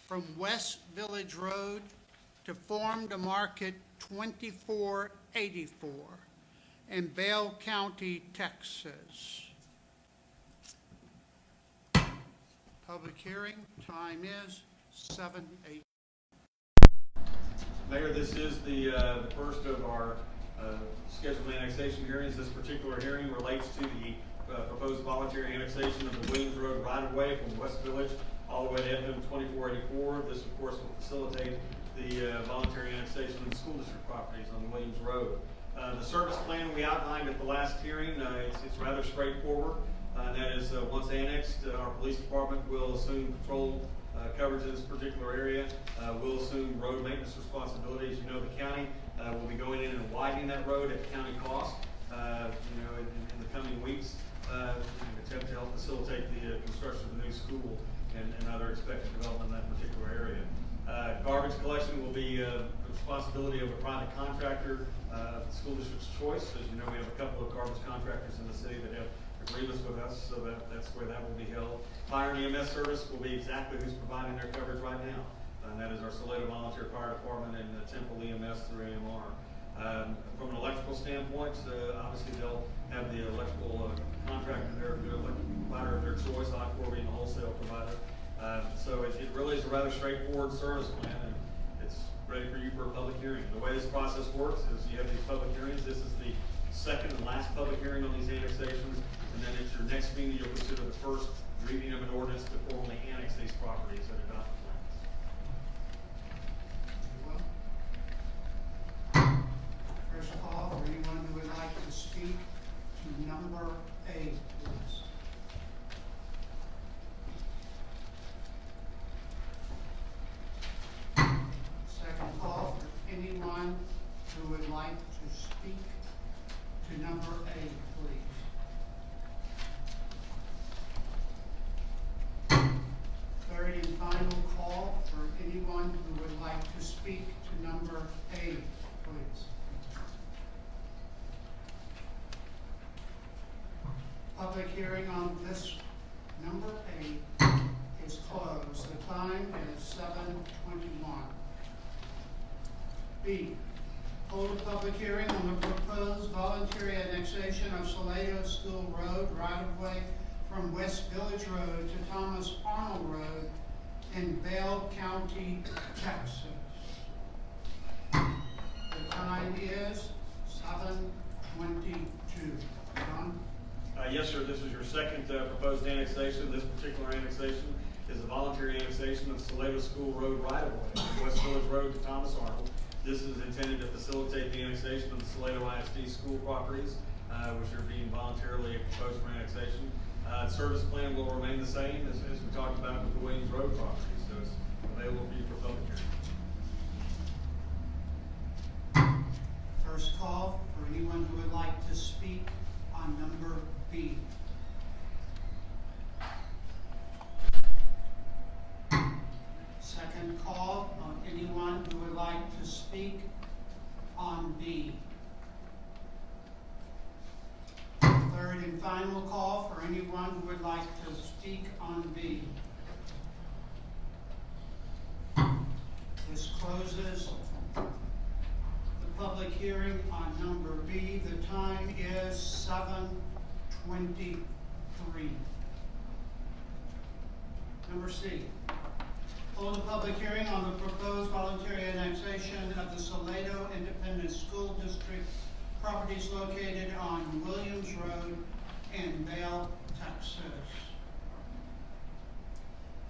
from West Village Road to Farm to Market 2484 in Bell County, Texas. Public hearing, time is 7:08. Mayor, this is the first of our scheduled annexation hearings. This particular hearing relates to the proposed voluntary annexation of the Williams Road right-of-way from West Village all the way to FM 2484. This, of course, will facilitate the voluntary annexation of the school district properties on the Williams Road. The service plan we outlined at the last hearing, it's rather straightforward. And that is, once annexed, our police department will assume patrol coverage in this particular area. We'll assume road maintenance responsibilities. You know, the county will be going in and widening that road at county cost, in the coming weeks, in an attempt to help facilitate the construction of the new school and other expected development in that particular area. Garbage collection will be the responsibility of a private contractor, the school district's choice. As you know, we have a couple of garbage contractors in the city that have agreements with us, so that's where that will be held. Fire and EMS service will be exactly who's providing their coverage right now, and that is our Salado Volunteer Fire Department and Temple EMS through AMR. From an electrical standpoint, obviously they'll have the electrical contractor there, the electrical provider of their choice, Encore being the wholesale provider. So it really is a rather straightforward service plan, and it's ready for you for a public hearing. The way this process works is you have these public hearings. This is the second and last public hearing on these annexations, and then at your next meeting, you'll consider the first reading of an ordinance to formally annex these properties and adopt the plans. First of all, for anyone who would like to speak to number A, please. Second call for anyone who would like to speak to number A, please. Third and final call for anyone who would like to speak to number A, please. Public hearing on this number A is closed. The time is 7:21. B, hold a public hearing on the proposed voluntary annexation of Salado School Road right-of-way from West Village Road to Thomas Arnold Road in Bell County, Texas. The time is 7:22. John? Yes, sir. This is your second proposed annexation. This particular annexation is a voluntary annexation of Salado School Road right-of-way from West Village Road to Thomas Arnold. This is intended to facilitate the annexation of the Salado ISD school properties, which are being voluntarily proposed for annexation. The service plan will remain the same as we talked about with the Williams Road property, so it's available for you for public hearing. First call for anyone who would like to speak on number B. Second call on anyone who would like to speak on B. Third and final call for anyone who would like to speak on B. This closes the public hearing on number B. The time is 7:23. Number C. Hold a public hearing on the proposed voluntary annexation of the Salado Independent School District properties located on Williams Road in Bell, Texas.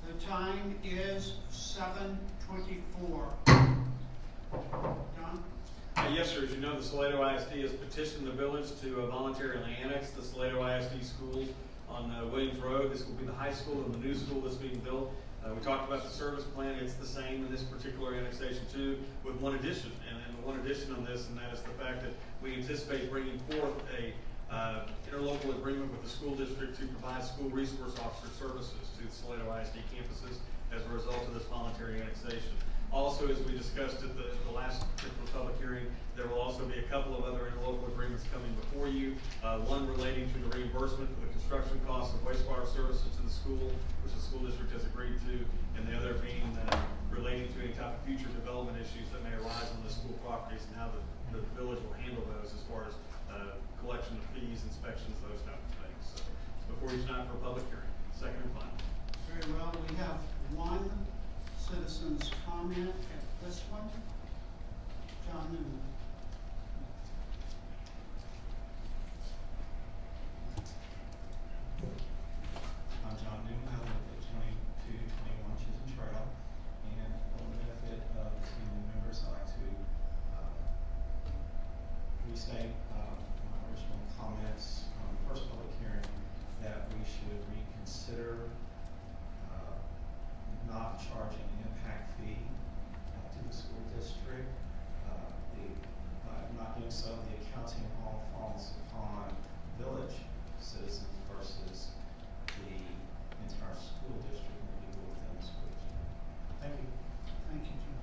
The time is 7:24. John? Yes, sir. As you know, the Salado ISD has petitioned the village to voluntarily annex the Salado ISD schools on Williams Road. This will be the high school and the new school that's being built. We talked about the service plan. It's the same in this particular annexation too, with one addition. And the one addition on this, and that is the fact that we anticipate bringing forth a interlocal agreement with the school district to provide school resource officer services to the Salado ISD campuses as a result of this voluntary annexation. Also, as we discussed at the last particular public hearing, there will also be a couple of other interlocal agreements coming before you. One relating to the reimbursement for the construction costs of wastewater services to the school, which the school district has agreed to, and the other being relating to any type of future development issues that may arise on the school properties and how the village will handle those as far as collection of fees, inspections, those type of things. So it's before you tonight for a public hearing. Second and final. Very well, we have one citizen's comment at this one. John Newman. I'm John Newman. I live at 2221 Chisholm Trail, and for the benefit of the community members, I'd like to restate my original comments on the first public hearing that we should reconsider not charging an impact fee to the school district. By not doing so, the accounting all falls upon village citizens versus the entire school district and people within the school district. Thank you. Thank you, John.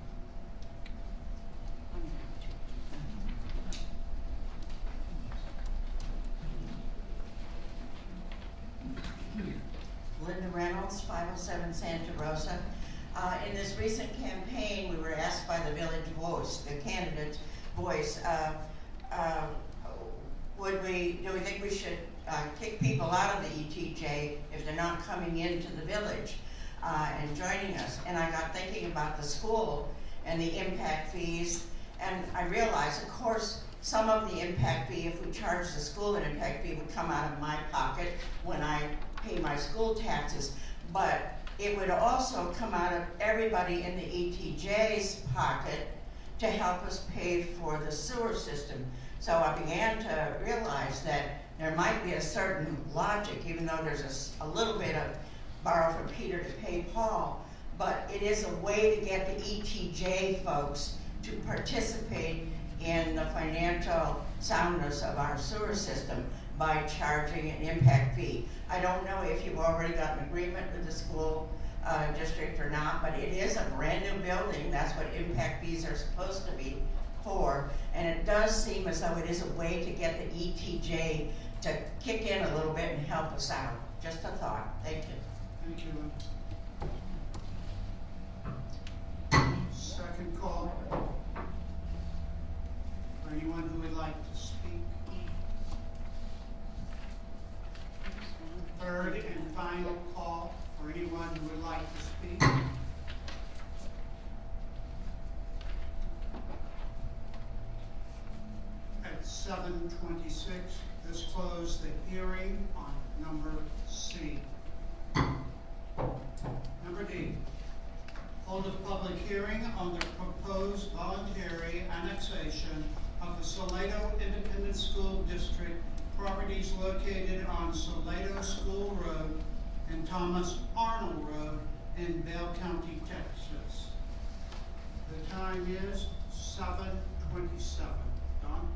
Linda Reynolds, 507 Santa Rosa. In this recent campaign, we were asked by the village voice, the candidate's voice, do we think we should kick people out of the ETJ if they're not coming into the village and joining us? And I got thinking about the school and the impact fees, and I realized, of course, some of the impact fee, if we charge the school an impact fee, would come out of my pocket when I pay my school taxes, but it would also come out of everybody in the ETJ's pocket to help us pay for the sewer system. So I began to realize that there might be a certain logic, even though there's a little bit of borrow from Peter to pay Paul, but it is a way to get the ETJ folks to participate in the financial soundness of our sewer system by charging an impact fee. I don't know if you've already got an agreement with the school district or not, but it is a brand new building. That's what impact fees are supposed to be for. And it does seem as though it is a way to get the ETJ to kick in a little bit and help us out. Just a thought. Thank you. Thank you. Second call. For anyone who would like to speak. Third and final call for anyone who would like to speak. At 7:26, this closed the hearing on number C. Number D, hold a public hearing on the proposed voluntary annexation of the Salado Independent School District properties located on Salado School Road and Thomas Arnold Road in Bell County, Texas. The time is 7:27. Don?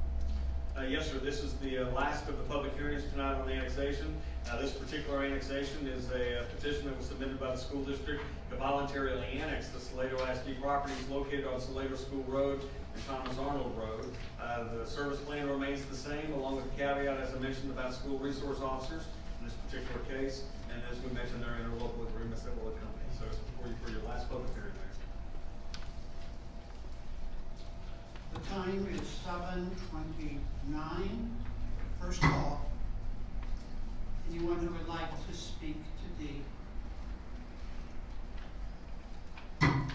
Yes, sir. This is the last of the public hearings tonight on the annexation. This particular annexation is a petition that was submitted by the school district to voluntarily annex the Salado ISD properties located on Salado School Road and Thomas Arnold Road. The service plan remains the same, along with the caveat, as I mentioned, about school resource officers in this particular case. And as we mentioned, there are interlocal agreements that will accompany. So it's before you for your last public hearing there. The time is 7:29. First call. Anyone who would like to speak to D.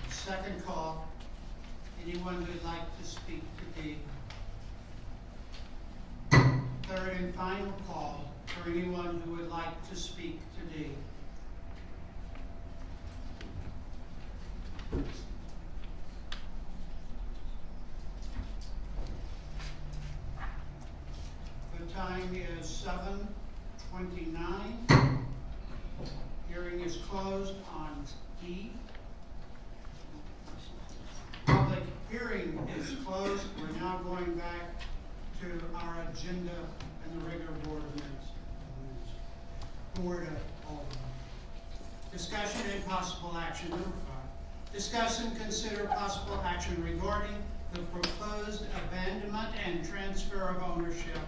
Second call. Anyone who would like to speak to D. Third and final call for anyone who would like to speak to D. The time is 7:29. Hearing is closed on D. Public hearing is closed. We're now going back to our agenda and the regular board minutes. Board of Aldermen. Discussion and possible action. Number 5. Discuss and consider possible action regarding the proposed abandonment and transfer of ownership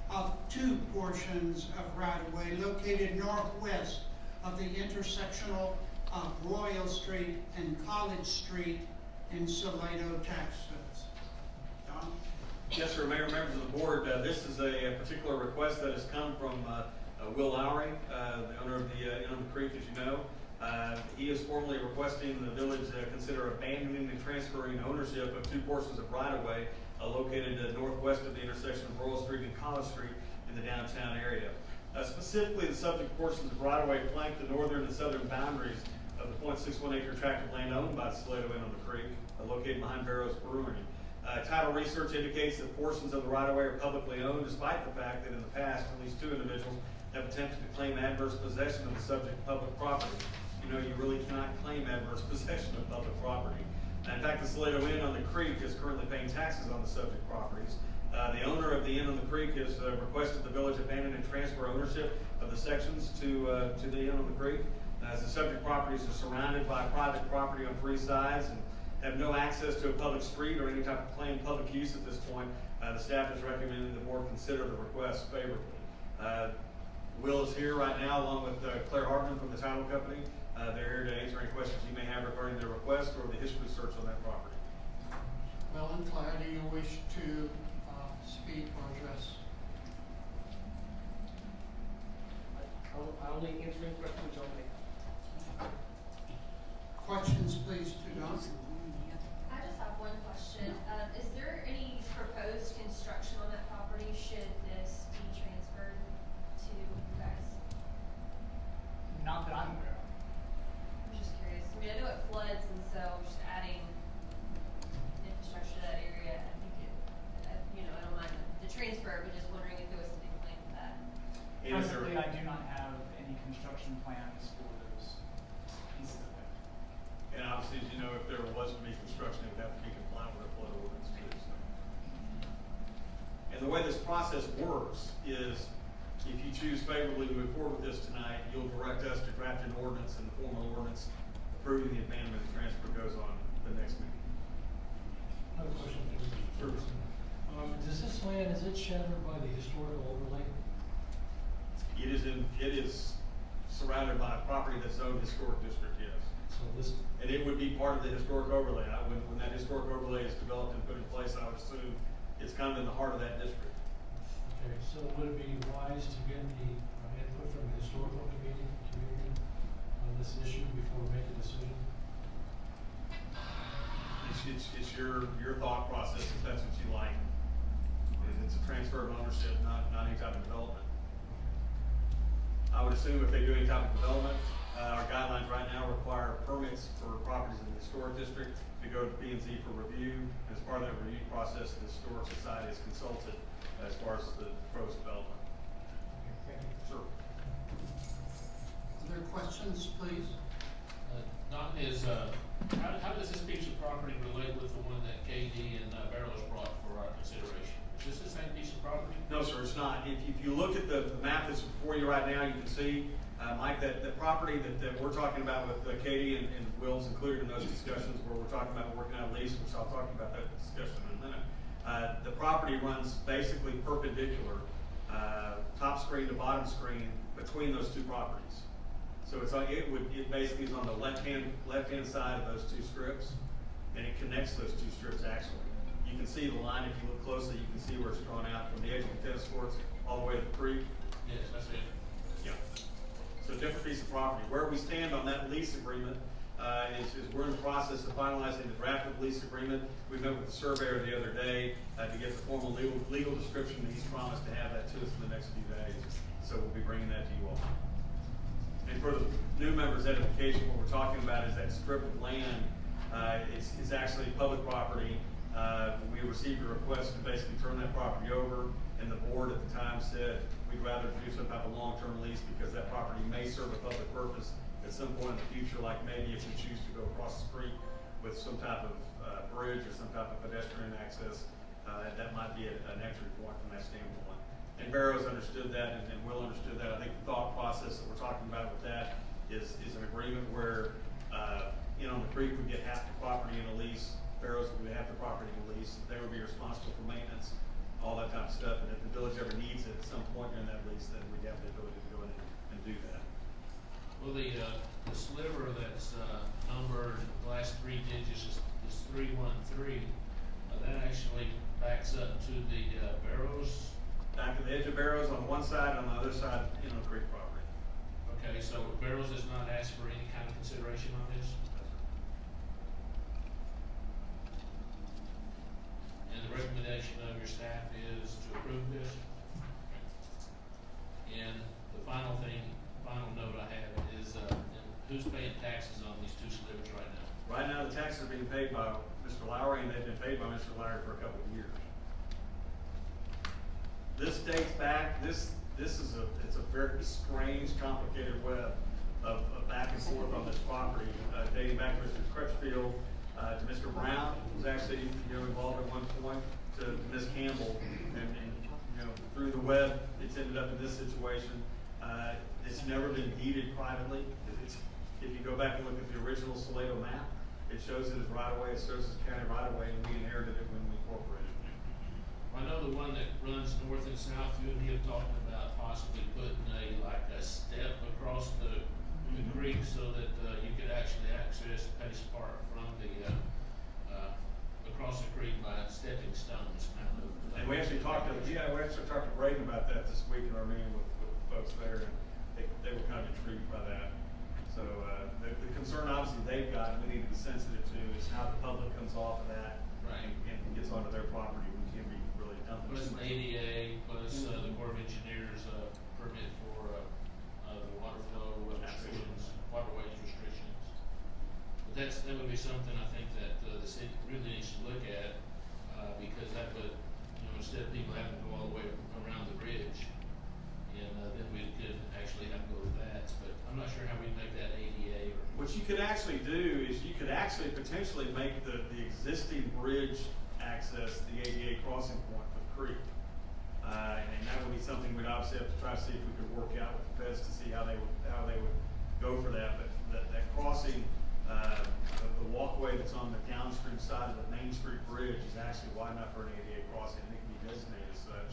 of 2 portions of right-of-way located northwest of the intersectional of Royal Street and College Street in Salado, Texas. Don? Yes, sir. Mayor, members of the board, this is a particular request that has come from Will Lowry, the owner of the Creek, as you know. He is formally requesting the village consider abandoning and transferring ownership of two portions of right-of-way located northwest of the intersection of Royal Street and College Street in the downtown area. Specifically, the subject portions of right-of-way flank the northern and southern boundaries of the 0.61 acre tract of land owned by the Salado Inn on the Creek, located behind Barrow's Brewery. Title research indicates that portions of the right-of-way are publicly owned, despite the fact that in the past, at least two individuals have attempted to claim adverse possession of the subject public property. You know, you really cannot claim adverse possession of public property. In fact, the Salado Inn on the Creek is currently paying taxes on the subject properties. The owner of the Inn on the Creek has requested the village abandon and transfer ownership of the sections to the Inn on the Creek, as the subject properties are surrounded by private property on three sides and have no access to a public street or any type of planned public use at this point. The staff is recommending the board consider the request favorably. Will is here right now, along with Claire Hartman from the title company. They're here to answer any questions you may have regarding their request or the history search on that property. Well, and Claire, do you wish to speak or address? I'll only answer any questions on me. Questions, please, to Don. I just have one question. Is there any proposed construction on that property should this be transferred to you guys? Not that I'm aware of. I'm just curious. I mean, I know it floods, and so just adding infrastructure to that area, I think it, I don't mind the transfer, but just wondering if there was something planned for that. Presently, I do not have any construction plans for those pieces of it. And obviously, as you know, if there was to be construction, it would have to be compliant with the flood ordinance too. So. And the way this process works is, if you choose favorably to move forward with this tonight, you'll direct us to draft an ordinance, and the formal ordinance approving the abandonment and transfer goes on the next meeting. I have a question. Sure. Does this land, is it shadowed by the historical overlay? It is surrounded by a property that's owned historic district, yes. So this, And it would be part of the historic overlay. When that historic overlay is developed and put in place, I would assume it's kind of in the heart of that district. okay, so would it be wise to get the input from the historical community on this issue before we make a decision? It's your thought process, if that's what you like. It's a transfer of ownership, not any type of development. I would assume if they do any type of development, our guidelines right now require permits for properties in the historic district to go to P&Z for review. As part of that review process, the Historic Society is consulted as far as the proposed development. Thank you. Sure. Other questions, please? Don, how does this piece of property relate with the one that KD and Barrows brought for our consideration? Is this the same piece of property? No, sir, it's not. If you look at the map that's before you right now, you can see, Mike, that the property that we're talking about with Katie and Will's included in those discussions where we're talking about working out a lease, which I'll talk about that discussion in a minute. The property runs basically perpendicular, top screen to bottom screen between those two properties. So it basically is on the left-hand side of those two strips, and it connects those two strips actually. You can see the line if you look closely. You can see where it's drawn out from the edge of the tennis courts all the way to the creek. Yes, that's it. Yeah. So a different piece of property. Where we stand on that lease agreement is we're in the process of finalizing the draft of the lease agreement. We met with the surveyor the other day to get the formal legal description, and he's promised to have that to us in the next few days. So we'll be bringing that to you all. And for the new members' edification, what we're talking about is that strip of land. It's actually public property. We received a request to basically turn that property over, and the board at the time said we'd rather do some type of long-term lease because that property may serve a public purpose at some point in the future, like maybe if we choose to go across the street with some type of bridge or some type of pedestrian access, that might be an entry point from that standpoint. And Barrows understood that, and Will understood that. I think the thought process that we're talking about with that is an agreement where, on the creek, we get half the property in a lease. Barrows would have the property in the lease. They would be responsible for maintenance, all that type of stuff. And if the village ever needs it at some point during that lease, then we have the ability to go in and do that. Well, the sliver that's numbered, the last three digits is 313. That actually backs up to the Barrows. Back to the edge of Barrows on one side, on the other side, Creek property. Okay, so Barrows has not asked for any kind of consideration on this? And the recommendation of your staff is to approve this? And the final note I have is, who's paying taxes on these two slips right now? Right now, the taxes are being paid by Mr. Lowry, and they've been paid by Mr. Lowry for a couple of years. This dates back, it's a very strange, complicated web of back and forth on this property, dating back to Mr. Crutchfield, to Mr. Brown, who was actually, involved at one point, to Ms. Campbell, and through the web, it's ended up in this situation. It's never been deeded privately. If you go back and look at the original Salado map, it shows it as right-of-way, it shows it as county right-of-way, and we inherited it when we incorporated it. I know the one that runs north and south, you and me have talked about possibly putting a step across the creek so that, you could actually access Pace Park from the, across the creek by stepping stones, kind of. And we actually talked to Braden about that this week in our meeting with folks there, and they were kind of intrigued by that. So, the concern obviously they've got, and we need to be sensitive to, is how the public comes off of that. Right. And gets onto their property. We can't be really dumping. Plus an ADA, plus, the Corps of Engineers, permit for, the water flow restrictions, waterways restrictions. But that would be something I think that, the city really needs to look at, because that would, instead of people having to go all the way around the bridge, and, then we could actually have to go with that, but I'm not sure how we'd make that ADA or. What you could actually do is you could actually potentially make the existing bridge access the ADA crossing point for the creek. And that would be something we'd obviously have to try to see if we could work out with the feds to see how they would go for that. But that crossing, the walkway that's on the downstream side of the Main Street Bridge is actually wide enough for an ADA crossing, and it can be designated as such.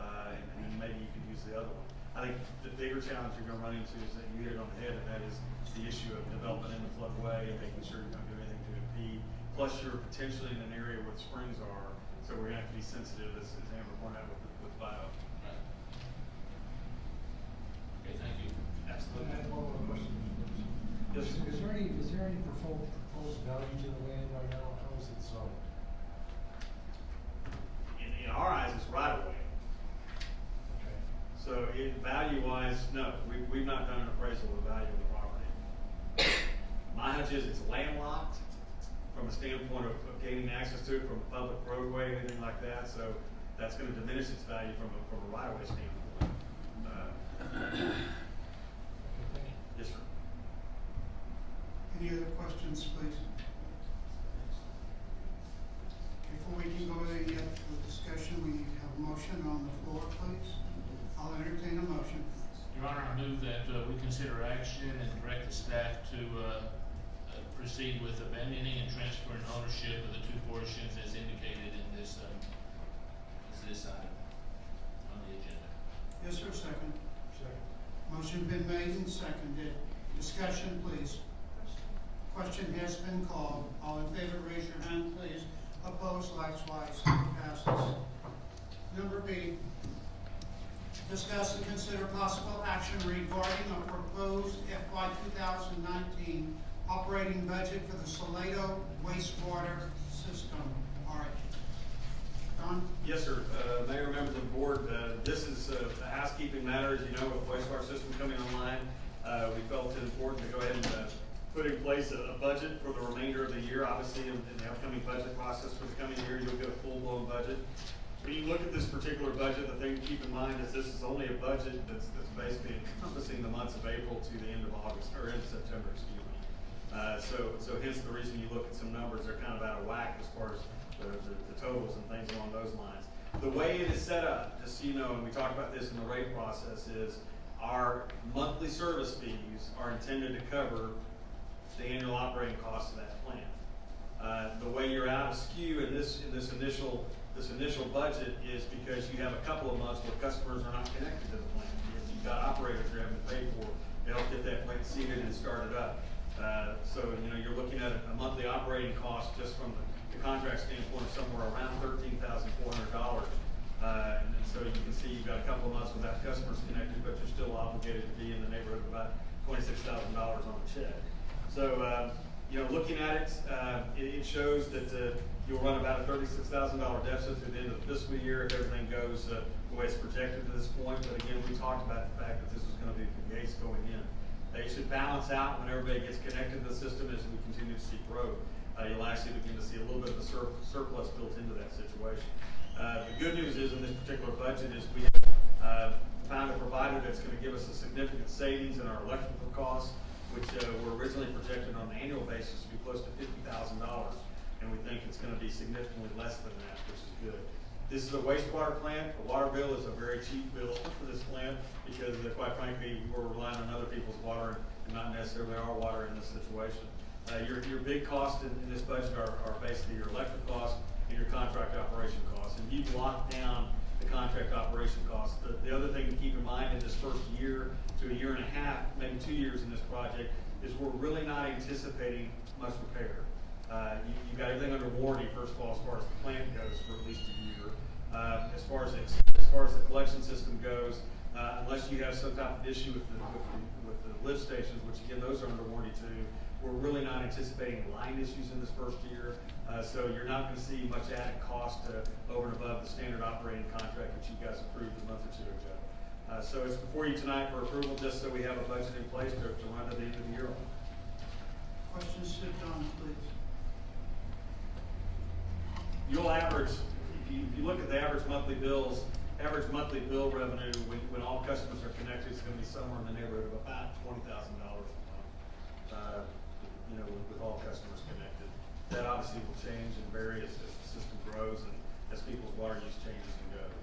And then maybe you could use the other one. I think the bigger challenge you're gonna run into is that you hit it on the head, and that is the issue of development in the floodway and making sure you don't do anything to impede. Plus, you're potentially in an area where the springs are, so we're gonna have to be sensitive, as Amber pointed out with bio. Right. Okay, thank you. Absolutely. I have one more question. Yes, sir. Is there any proposed value to the land right now? How is it zoned? In our eyes, it's right away. Okay. So value-wise, no, we've not done an appraisal of the value of the property. My hunch is it's landlocked from a standpoint of gaining access to it from a public roadway, anything like that, so that's gonna diminish its value from a right-of-way standpoint. Yes, sir. Any other questions, please? Before we can go to any other discussion, we have a motion on the floor, please. I'll entertain a motion. Your Honor, I move that, we consider action and direct the staff to, proceed with abandoning and transferring ownership of the two portions as indicated in this, item on the agenda. Yes, sir, second. Second. Motion been made and seconded. Discussion, please. Question has been called. All in favor, raise your hand, please. Opposed, likewise. Passes. Number B, discuss and consider possible action regarding a proposed FY 2019 operating budget for the Salado wastewater system. All right. Don? Yes, sir. Mayor, members of the board, this is a housekeeping matter, as you know, with the wastewater system coming online. We felt it important to go ahead and put in place a budget for the remainder of the year. Obviously, in the upcoming budget process for the coming year, you'll get a full-blown budget. When you look at this particular budget, the thing to keep in mind is this is only a budget that's basically encompassing the months of April to the end of August, or end of September, excuse me. So hence the reason you look at some numbers, they're kind of out of whack as far as the totals and things along those lines. The way it is set up, just so you know, and we talked about this in the rate process, is our monthly service fees are intended to cover the annual operating costs of that plant. The way you're out of skew in this initial budget is because you have a couple of months where customers are not connected to the plant. You've got operators you're having to pay for to help get that plant seated and started up. So you're looking at a monthly operating cost just from the contract standpoint of somewhere around $13,400. And so you can see you've got a couple of months without customers connected, but you're still obligated to be in the neighborhood of about $26,000 on the check. So, looking at it, it shows that you'll run about a $36,000 deficit through the end of the fiscal year if everything goes the way it's projected to this point. But again, we talked about the fact that this was going to be the case going in. It should balance out when everybody gets connected to the system as we continue to see growth. You'll actually begin to see a little bit of a surplus built into that situation. The good news is in this particular budget is we have found a provider that's going to give us a significant savings in our electrical costs, which were originally projected on an annual basis to be close to $50,000, and we think it's going to be significantly less than that, which is good. This is a wastewater plant. The water bill is a very cheap bill for this plant because, quite frankly, we're relying on other people's water and not necessarily our water in this situation. Your big costs in this budget are basically your electric costs and your contract operation costs, and you've locked down the contract operation costs. The other thing to keep in mind in this first year to a year and a half, maybe 2 years in this project, is we're really not anticipating much repair. You've got everything under warranty, first of all, as far as the plant goes, for at least a year. As far as the collection system goes, unless you have some type of issue with the lift stations, which again, those are under warranty too, we're really not anticipating line issues in this first year. So you're not going to see much added cost over and above the standard operating contract that you guys approved a month or two ago. So it's before you tonight for approval, just so we have a budget in place to run to the end of the year on. Questions to Don, please. You'll average, if you look at the average monthly bill revenue when all customers are connected, it's going to be somewhere in the neighborhood of about $20,000 a month. With all customers connected. That obviously will change and vary as the system grows and as people's water use changes and goes.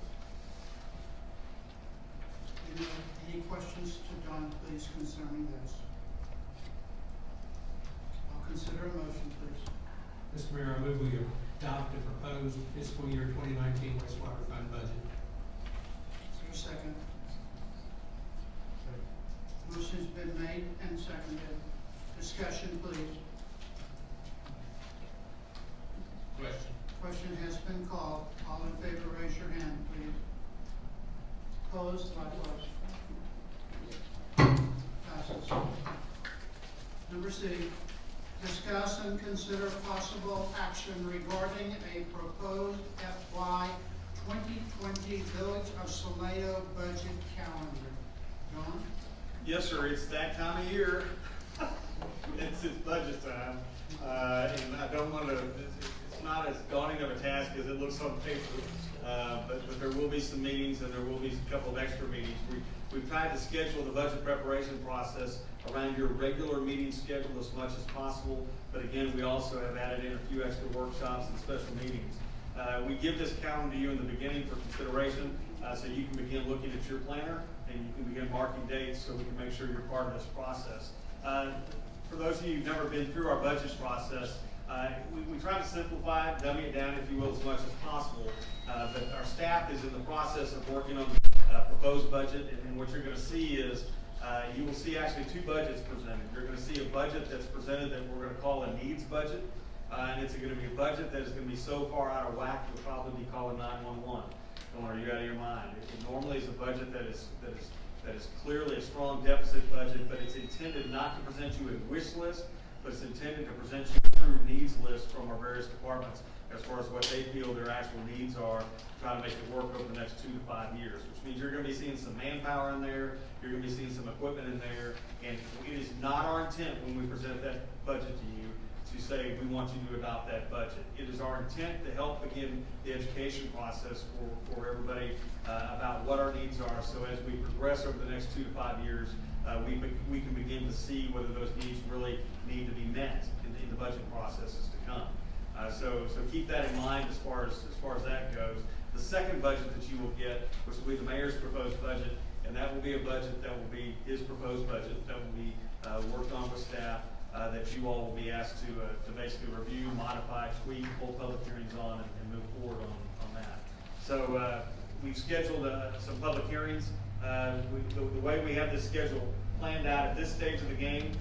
Any questions to Don, please, concerning this? I'll consider a motion, please. Mr. Mayor, I move we adopt the proposed fiscal year 2019 wastewater fund budget. Is there a second? Motion's been made and seconded. Discussion, please. Question has been called. All in favor, raise your hand, please. Opposed, likewise. Passes. Number C, discuss and consider possible action regarding a proposed FY 2020 Village of Salado budget calendar. John? Yes, sir. It's that time of year. It's budget time, and I don't want to. It's not as daunting of a task as it looks on paper, but there will be some meetings and there will be a couple of extra meetings. We've tried to schedule the budget preparation process around your regular meeting schedule as much as possible, but again, we also have added in a few extra workshops and special meetings. We give this calendar to you in the beginning for consideration, so you can begin looking at your planner and you can begin marking dates so we can make sure you're part of this process. For those of you who've never been through our budget process, we try to simplify it, dummy it down, if you will, as much as possible. But our staff is in the process of working on the proposed budget, and what you're going to see is you will see actually two budgets presented. You're going to see a budget that's presented that we're going to call a needs budget, and it's going to be a budget that is going to be so far out of whack you'll probably be calling 911. Or you're out of your mind. It normally is a budget that is clearly a strong deficit budget, but it's intended not to present you a wish list, but it's intended to present you a true needs list from our various departments as far as what they feel their actual needs are, trying to make it work over the next 2 to 5 years, which means you're going to be seeing some manpower in there, you're going to be seeing some equipment in there, and it is not our intent when we present that budget to you to say we want you to adopt that budget. It is our intent to help begin the education process for everybody about what our needs are, so as we progress over the next 2 to 5 years, we can begin to see whether those needs really need to be met in the budget processes to come. So keep that in mind as far as that goes. The second budget that you will get, which will be the mayor's proposed budget, and that will be a budget that will be his proposed budget that will be worked on with staff, that you all will be asked to basically review, modify, tweak, hold public hearings on, and move forward on that. So we've scheduled some public hearings. The way we have this schedule planned out at this stage of the game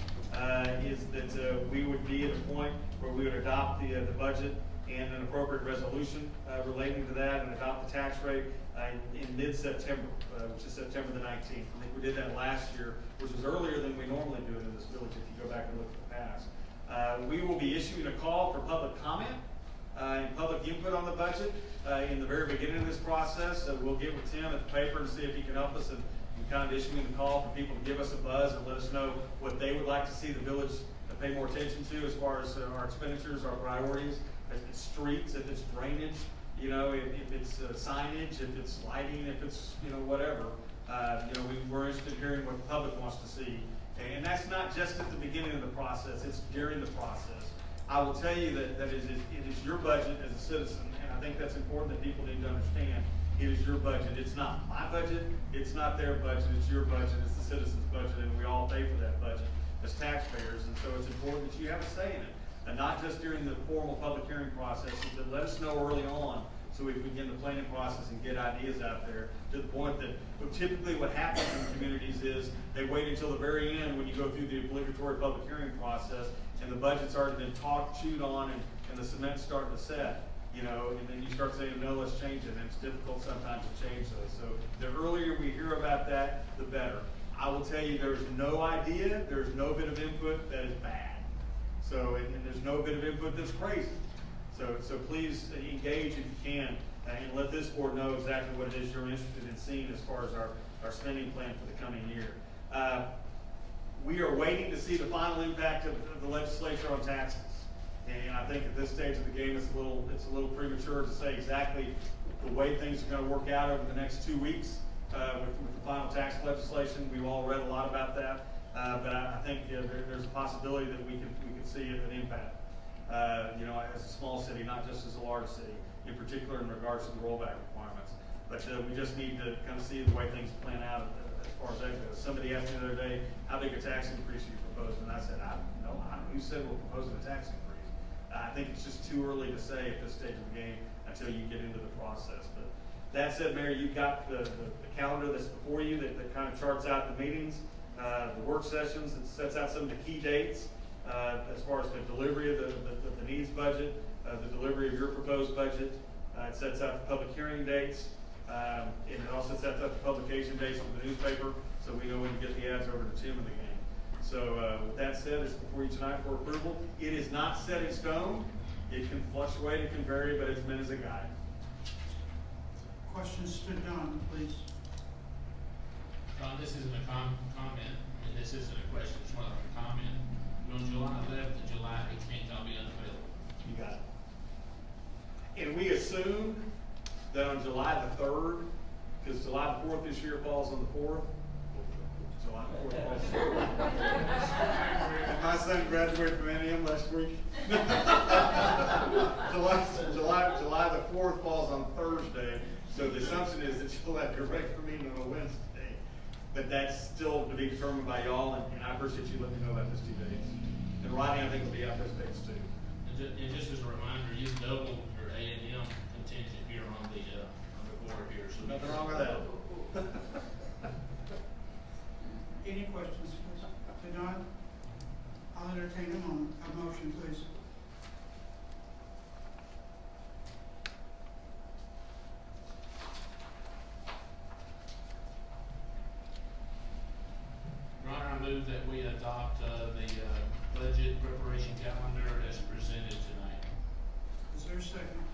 is that we would be at a point where we would adopt the budget and an appropriate resolution relating to that and adopt the tax rate in mid-September, which is September the 19th. I think we did that last year, which was earlier than we normally do it in this village if you go back and look at the past. We will be issuing a call for public comment and public input on the budget in the very beginning of this process. We'll get with Tim at the paper and see if he can help us and kind of issuing the call for people to give us a buzz and let us know what they would like to see the village pay more attention to as far as our expenditures, our priorities, if it's streets, if it's drainage, you know, if it's signage, if it's lighting, if it's, you know, whatever. You know, we're interested in hearing what the public wants to see. And that's not just at the beginning of the process, it's during the process. I will tell you that it is your budget as a citizen, and I think that's important that people need to understand. It is your budget. It's not my budget, it's not their budget, it's your budget, it's the citizens' budget, and we all pay for that budget as taxpayers, and so it's important that you have a say in it. And not just during the formal public hearing process, but let us know early on so we can begin the planning process and get ideas out there to the point that typically what happens in communities is they wait until the very end when you go through the obligatory public hearing process and the budget's already been talked, chewed on, and the cement's starting to set. You know, and then you start saying, no, let's change it, and it's difficult sometimes to change those. So the earlier we hear about that, the better. I will tell you, there's no idea, there's no bit of input that is bad. So, and there's no bit of input that's crazy. So please engage if you can, and let this board know exactly what it is you're interested in seeing as far as our spending plan for the coming year. We are waiting to see the final impact of the legislature on taxes. And I think at this stage of the game, it's a little premature to say exactly the way things are going to work out over the next 2 weeks with the final tax legislation. We've all read a lot about that, but I think there's a possibility that we can see an impact. You know, as a small city, not just as a large city, in particular in regards to the rollback requirements. But we just need to kind of see the way things plan out as far as that goes. Somebody asked me the other day, how big a tax increase are you proposing? And I said, I don't know. Who said we're proposing a tax increase? I think it's just too early to say at this stage of the game until you get into the process. But that said, Mayor, you've got the calendar that's before you that kind of charts out the meetings, the work sessions, it sets out some of the key dates as far as the delivery of the needs budget, the delivery of your proposed budget. It sets out the public hearing dates, and it also sets out the publication dates for the newspaper, so we know when to get the ads over to Tim in the game. So with that said, it's before you tonight for approval. It is not set in stone. It can fluctuate, it can vary, but it's meant as a guide. Questions to Don, please. Ron, this isn't a comment, and this isn't a question, it's more like a comment. On July 11th and July 18th, I'll be unavailable. You got it. And we assume that on July the 3rd, because July the 4th this year falls on the 4th, July the 4th falls on the 4th. My son graduated from A&M last week. July the 4th falls on Thursday, so the assumption is that you'll have your regular meeting on a Wednesday. But that's still to be determined by y'all, and I appreciate you letting me know about this 2 days. And Rodney, I think, will be out those dates too. And just as a reminder, you've doubled your A&M contingent here on the board here. So Nothing wrong with that. Any questions to Don? I'll entertain a motion, please. Your Honor, I move that we adopt the budget preparation calendar as presented tonight. Is there a second?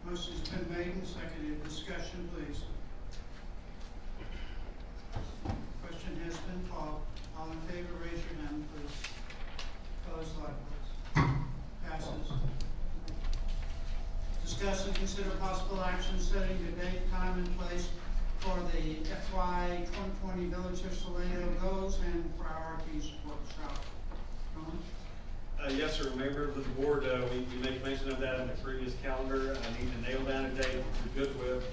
Motion's been made and seconded. Discussion, please. Question has been called. All in favor, raise your hand, please. Opposed, likewise. Passes. Discuss and consider possible action setting the date, time, and place for the FY 2020 Village of Salado Goals and Priorities Workshop. Ron? Yes, sir. Members of the board, we made mention of that in the previous calendar. I need to nail down a date which we're good with.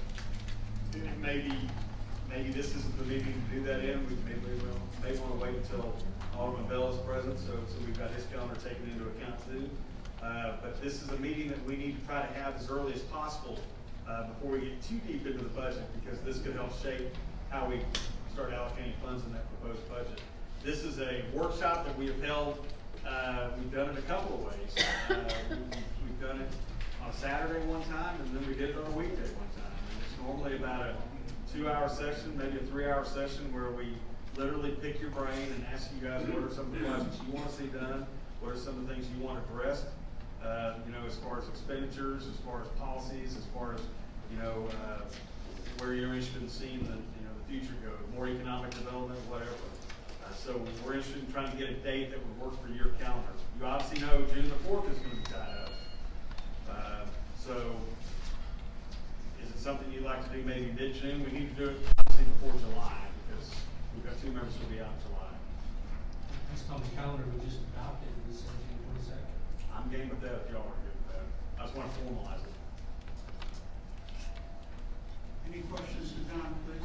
Maybe this isn't the meeting to do that in. We may want to wait until Alderman Bell is present, so we've got his calendar taken into account too. But this is a meeting that we need to try to have as early as possible before we get too deep into the budget, because this could help shape how we start allocating funds in that proposed budget. This is a workshop that we have held We've done it a couple of ways. We've done it on a Saturday one time, and then we did it on a weekday one time. And it's normally about a 2-hour session, maybe a 3-hour session, where we literally pick your brain and ask you guys what are some of the projects you want to see done, what are some of the things you want addressed, as far as expenditures, as far as policies, as far as, where you're interested in seeing the future go, more economic development, whatever. So we're interested in trying to get a date that would work for your calendar. You obviously know June the 4th is going to be tied up. So is it something you'd like to do maybe mid-June? We need to do it obviously before July because we've got 2 members who will be out in July. Based on the calendar we just adopted, we said June 22nd. I'm game with that if y'all are good with that. I just want to formalize it. Any questions to Don, please?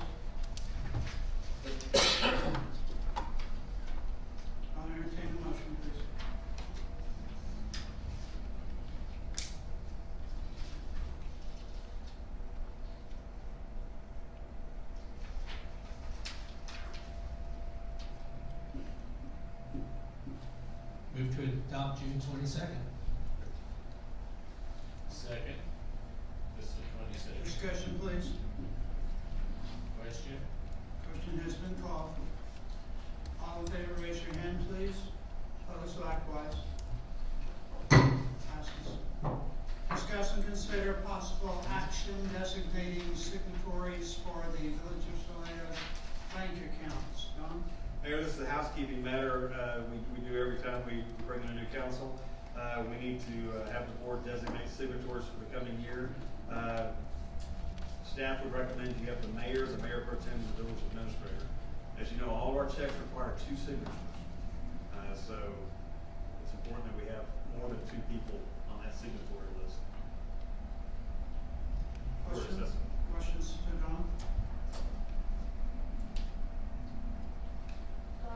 I'll entertain a motion, please. Move to adopt June 22nd. Second. This is the 22nd. Discussion, please. Question? Question has been called. All in favor, raise your hand, please. Opposed, likewise. Passes. Discuss and consider possible action designating signatories for the Village of Salado bank accounts. Don? Mayor, this is a housekeeping matter we do every time we bring in a new council. We need to have the board designate signatories for the coming year. Staff would recommend you have the mayor, the mayor pro tem, and the village administrator. As you know, all of our checks require 2 signatures. So it's important that we have more than 2 people on that signatory list. Questions to Don?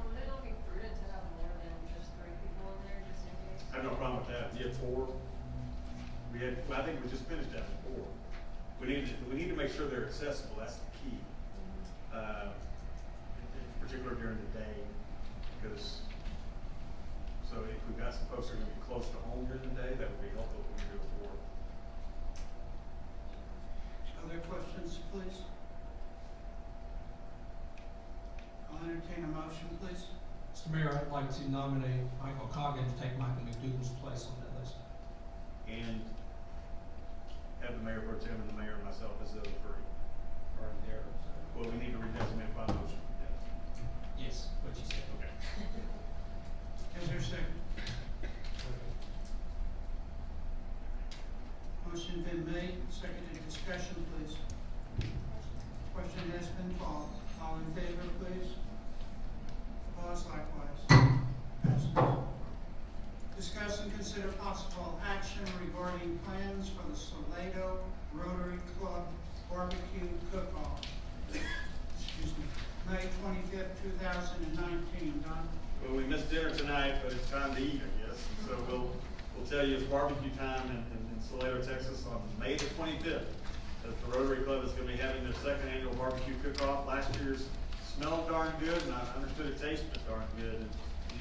Would it not be prudent to have more than just 3 people in there, just in case? I have no problem with that. You had 4. I think we just finished having 4. We need to make sure they're accessible. That's the key. In particular during the day, because so if we've got some folks who are going to be close to home during the day, that would be helpful if we could do it for. Other questions, please? I'll entertain a motion, please. Mr. Mayor, I'd like to nominate Michael Coggin to take Michael McDougal's place on that list. And have the mayor pro tem and the mayor and myself as the other 3. Or there. Well, we need to redesignate by motion. Yes, what you said. Okay. Is there a second? Motion been made, seconded. Discussion, please. Question has been called. All in favor, please. Opposed, likewise. Passes. Discuss and consider possible action regarding plans for the Salado Rotary Club barbecue cook-off. Excuse me, May 25th, 2019. Don? Well, we missed dinner tonight, but it's time to eat, I guess. So we'll tell you it's barbecue time in Salado, Texas on May the 25th. That the Rotary Club is going to be having their 2nd annual barbecue cook-off. Last year's smelled darn good, and I understood it tasted darn good. And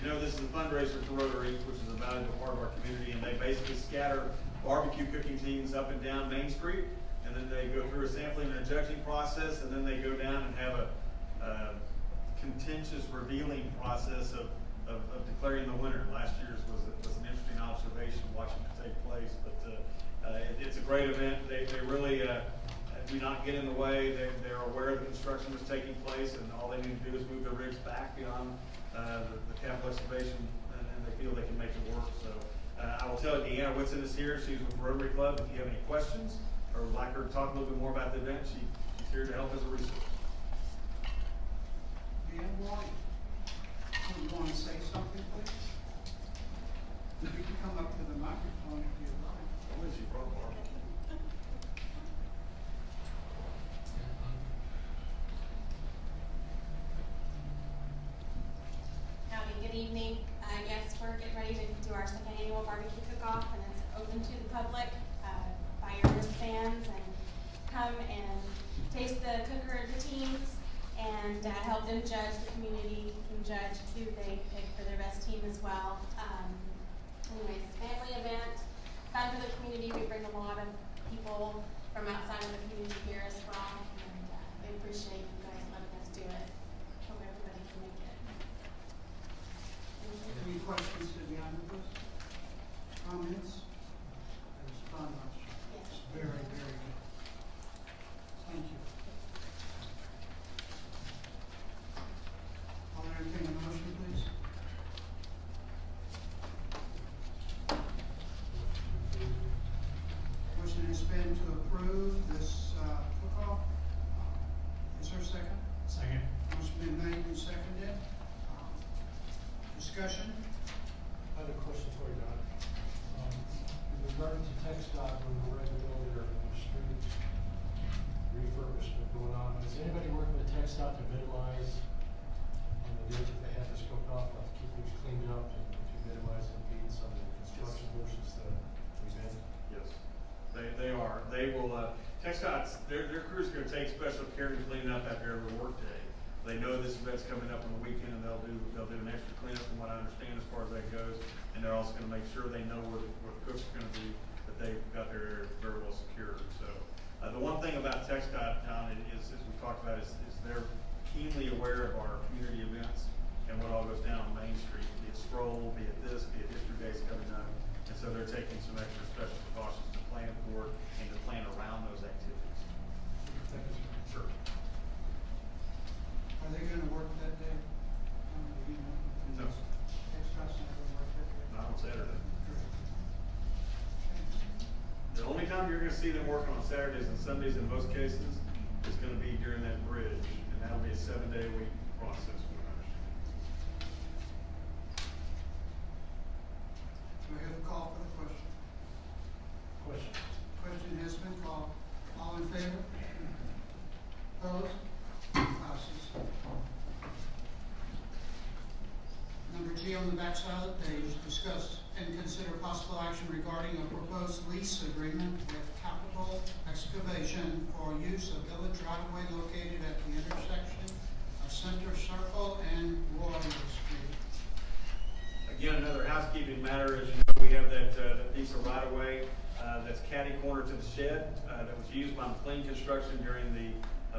you know, this is a fundraiser for Rotary, which is a valuable part of our community, and they basically scatter barbecue cooking teams up and down Main Street, and then they go through a sampling and a judging process, and then they go down and have a contentious revealing process of declaring the winner. Last year's was an interesting observation watching it take place, but it's a great event. They really do not get in the way. They're aware the construction is taking place, and all they need to do is move their rigs back beyond the capital excavation, and they feel they can make it work. So I will tell Deanna Whitson is here. She's with Rotary Club. If you have any questions or would like her to talk a little bit more about the event, she's here to help as a resource. Dan White, would you want to say something, please? You can come up to the microphone if you'd like. When is she from, Barbara? Howdy, good evening. Yes, we're getting ready to do our 2nd annual barbecue cook-off, and it's open to the public. Buy your wristbands and come and taste the cooker routines and and help them judge. The community can judge who they pick for their best team as well. Anyways, family event, fun for the community. We bring a lot of people from outside of the community here as well, and they appreciate you guys letting us do it. Hope everybody can make it. Any questions to the omnibus? Comments? It was fun. Yes. It's very, very good. Thank you. I'll entertain a motion, please. Motion has been to approve this cook-off. Is there a second? Second. Motion been made and seconded. Discussion? I have a question for you, Don. In regard to TxDOT, when we're ready to go there, the street refurbishment going on, is anybody working with TxDOT to minimize on the ditch if they have this cooked off, like keep things cleaned up and to minimize the impedance of the construction versus the event? Yes, they are. They will, TxDOT's, their crew's gonna take special care in cleaning up after every workday. They know this event's coming up on the weekend, and they'll do an extra cleanup from what I understand as far as that goes. And they're also gonna make sure they know where the cooks are gonna be, that they've got their area very well secured. So, the one thing about TxDOT, John, is, as we talked about, is they're keenly aware of our community events and what all goes down on Main Street, be it stroll, be it this, be it History Days coming up. And so they're taking some extra special precautions to plan for and to plan around those activities. Thank you, sir. Sure. Are they gonna work that day? You know? No. TxDOT's not gonna work that day? Not on Saturday. Great. The only time you're gonna see them working on Saturdays and Sundays in most cases is gonna be during that bridge, and that'll be a 7-day-a-week process. Do I have a call for the question? Question. Question has been called. All in favor? Opposed? Passes. Number G on the back side of the page, discuss and consider possible action regarding a proposed lease agreement with Capital Excavation for use of village right-of-way located at the intersection of Center Circle and Royal Street. Again, another housekeeping matter, as you know, we have that piece of right-of-way that's catty corner to the shed that was used by McLean Construction during the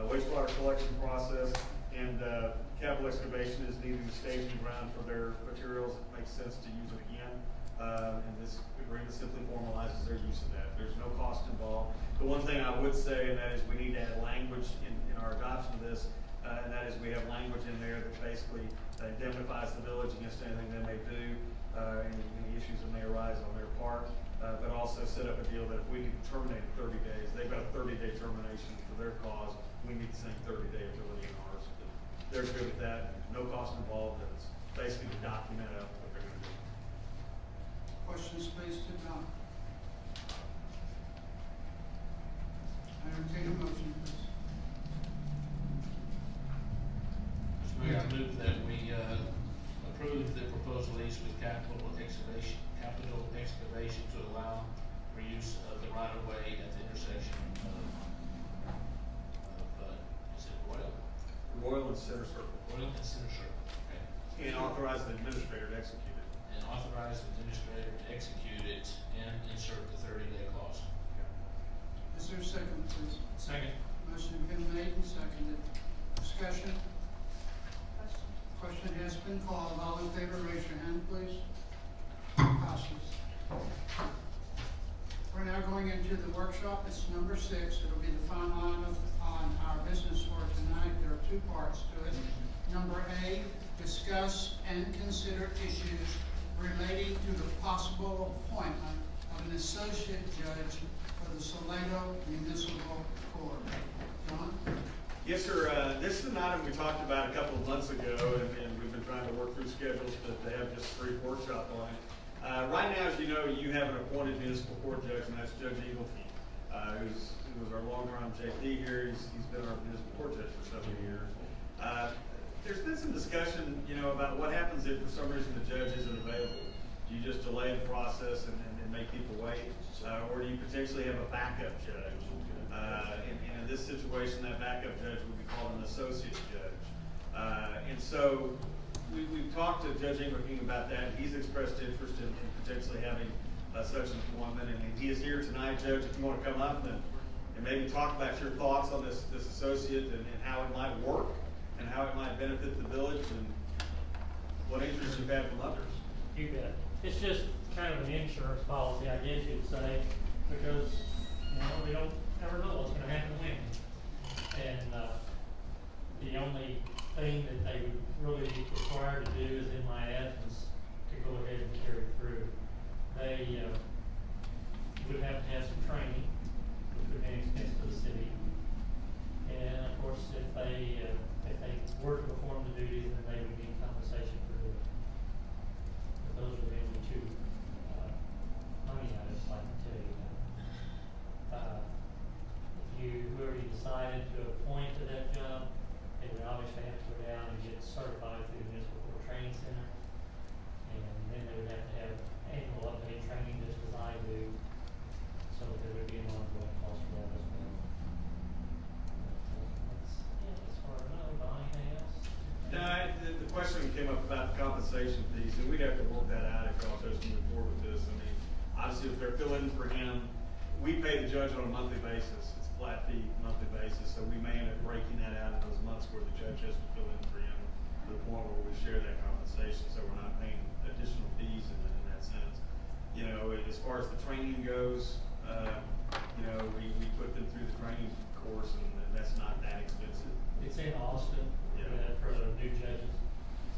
wastewater collection process, and Capital Excavation is needing a staging ground for their materials. It makes sense to use it again, and this agreement simply formalizes their use of that. There's no cost involved. The one thing I would say, and that is we need to add language in our adoption of this, and that is we have language in there that basically indemnifies the village against anything they may do, any issues that may arise on their part, but also set up a deal that if we need to terminate in 30 days, they've got a 30-day termination for their cause. We need the same 30-day ability in ours. But they're good with that. No cost involved. And it's basically to document out what they're going to do. Questions, please, to Don. I entertain a motion, please. Mr. Mayor, I move that we approve the proposed lease with Capital Excavation to allow for use of the right-of-way at the intersection of is it Royal? Royal and Center Circle. Royal and Center Circle, okay. And authorize the administrator to execute it. And authorize the administrator to execute it and insert the 30-day clause. Is there a second, please? Second. Motion been made and seconded. Discussion? Question has been called. All in favor, raise your hand, please. Passes. We're now going into the workshop. It's number 6. It'll be the final item on our business for tonight. There are 2 parts to it. Number A, discuss and consider issues relating to the possible appointment of an associate judge for the Salado Municipal Court. John? Yes, sir. This is an item we talked about a couple of months ago, and we've been trying to work through schedules to have just a brief workshop on it. Right now, as you know, you have an appointed municipal court judge, and that's Judge Engleking, who was our long-term JP here. He's been our municipal court judge for several years. There's been some discussion, about what happens if for some reason the judge isn't available. Do you just delay the process and make people wait, or do you potentially have a backup judge? And in this situation, that backup judge would be called an associate judge. so we've talked to Judge Engleking about that. He's expressed interest in potentially having such an appointment, and he is here tonight, Judge, if you want to come up and maybe talk about your thoughts on this associate and how it might work and how it might benefit the village and what interest you've had from others. You bet. It's just kind of an insurance policy, I guess you'd say, because, you know, we don't ever know what's gonna happen when. And, the only thing that they would really be required to do is in my absence to go ahead and carry through. They, would have to have some training, which would be an expense to the city. And of course, if they were to perform the duties, then they would need compensation for doing it. But those are the only two, money items I can tell you. Whoever you decided to appoint to that job, they would obviously have to go down and get certified through the Municipal Court Training Center. And then they would have to have annual update training, just as I do, so there would be an ongoing cost for that as well. That's, yeah, as far as I know, about anything else? No, the question came up about the compensation piece, and we'd have to work that out if y'all chose to move forward with this. I mean, obviously, if they're filling for him, we pay the judge on a monthly basis. It's a flat fee monthly basis, so we may end up breaking that out in those months where the judge has to fill in for him to the point where we share that compensation, so we're not paying additional fees in that sense. You know, as far as the training goes, you know, we put them through the training course, and that's not that expensive. It's in Austin, for the new judges,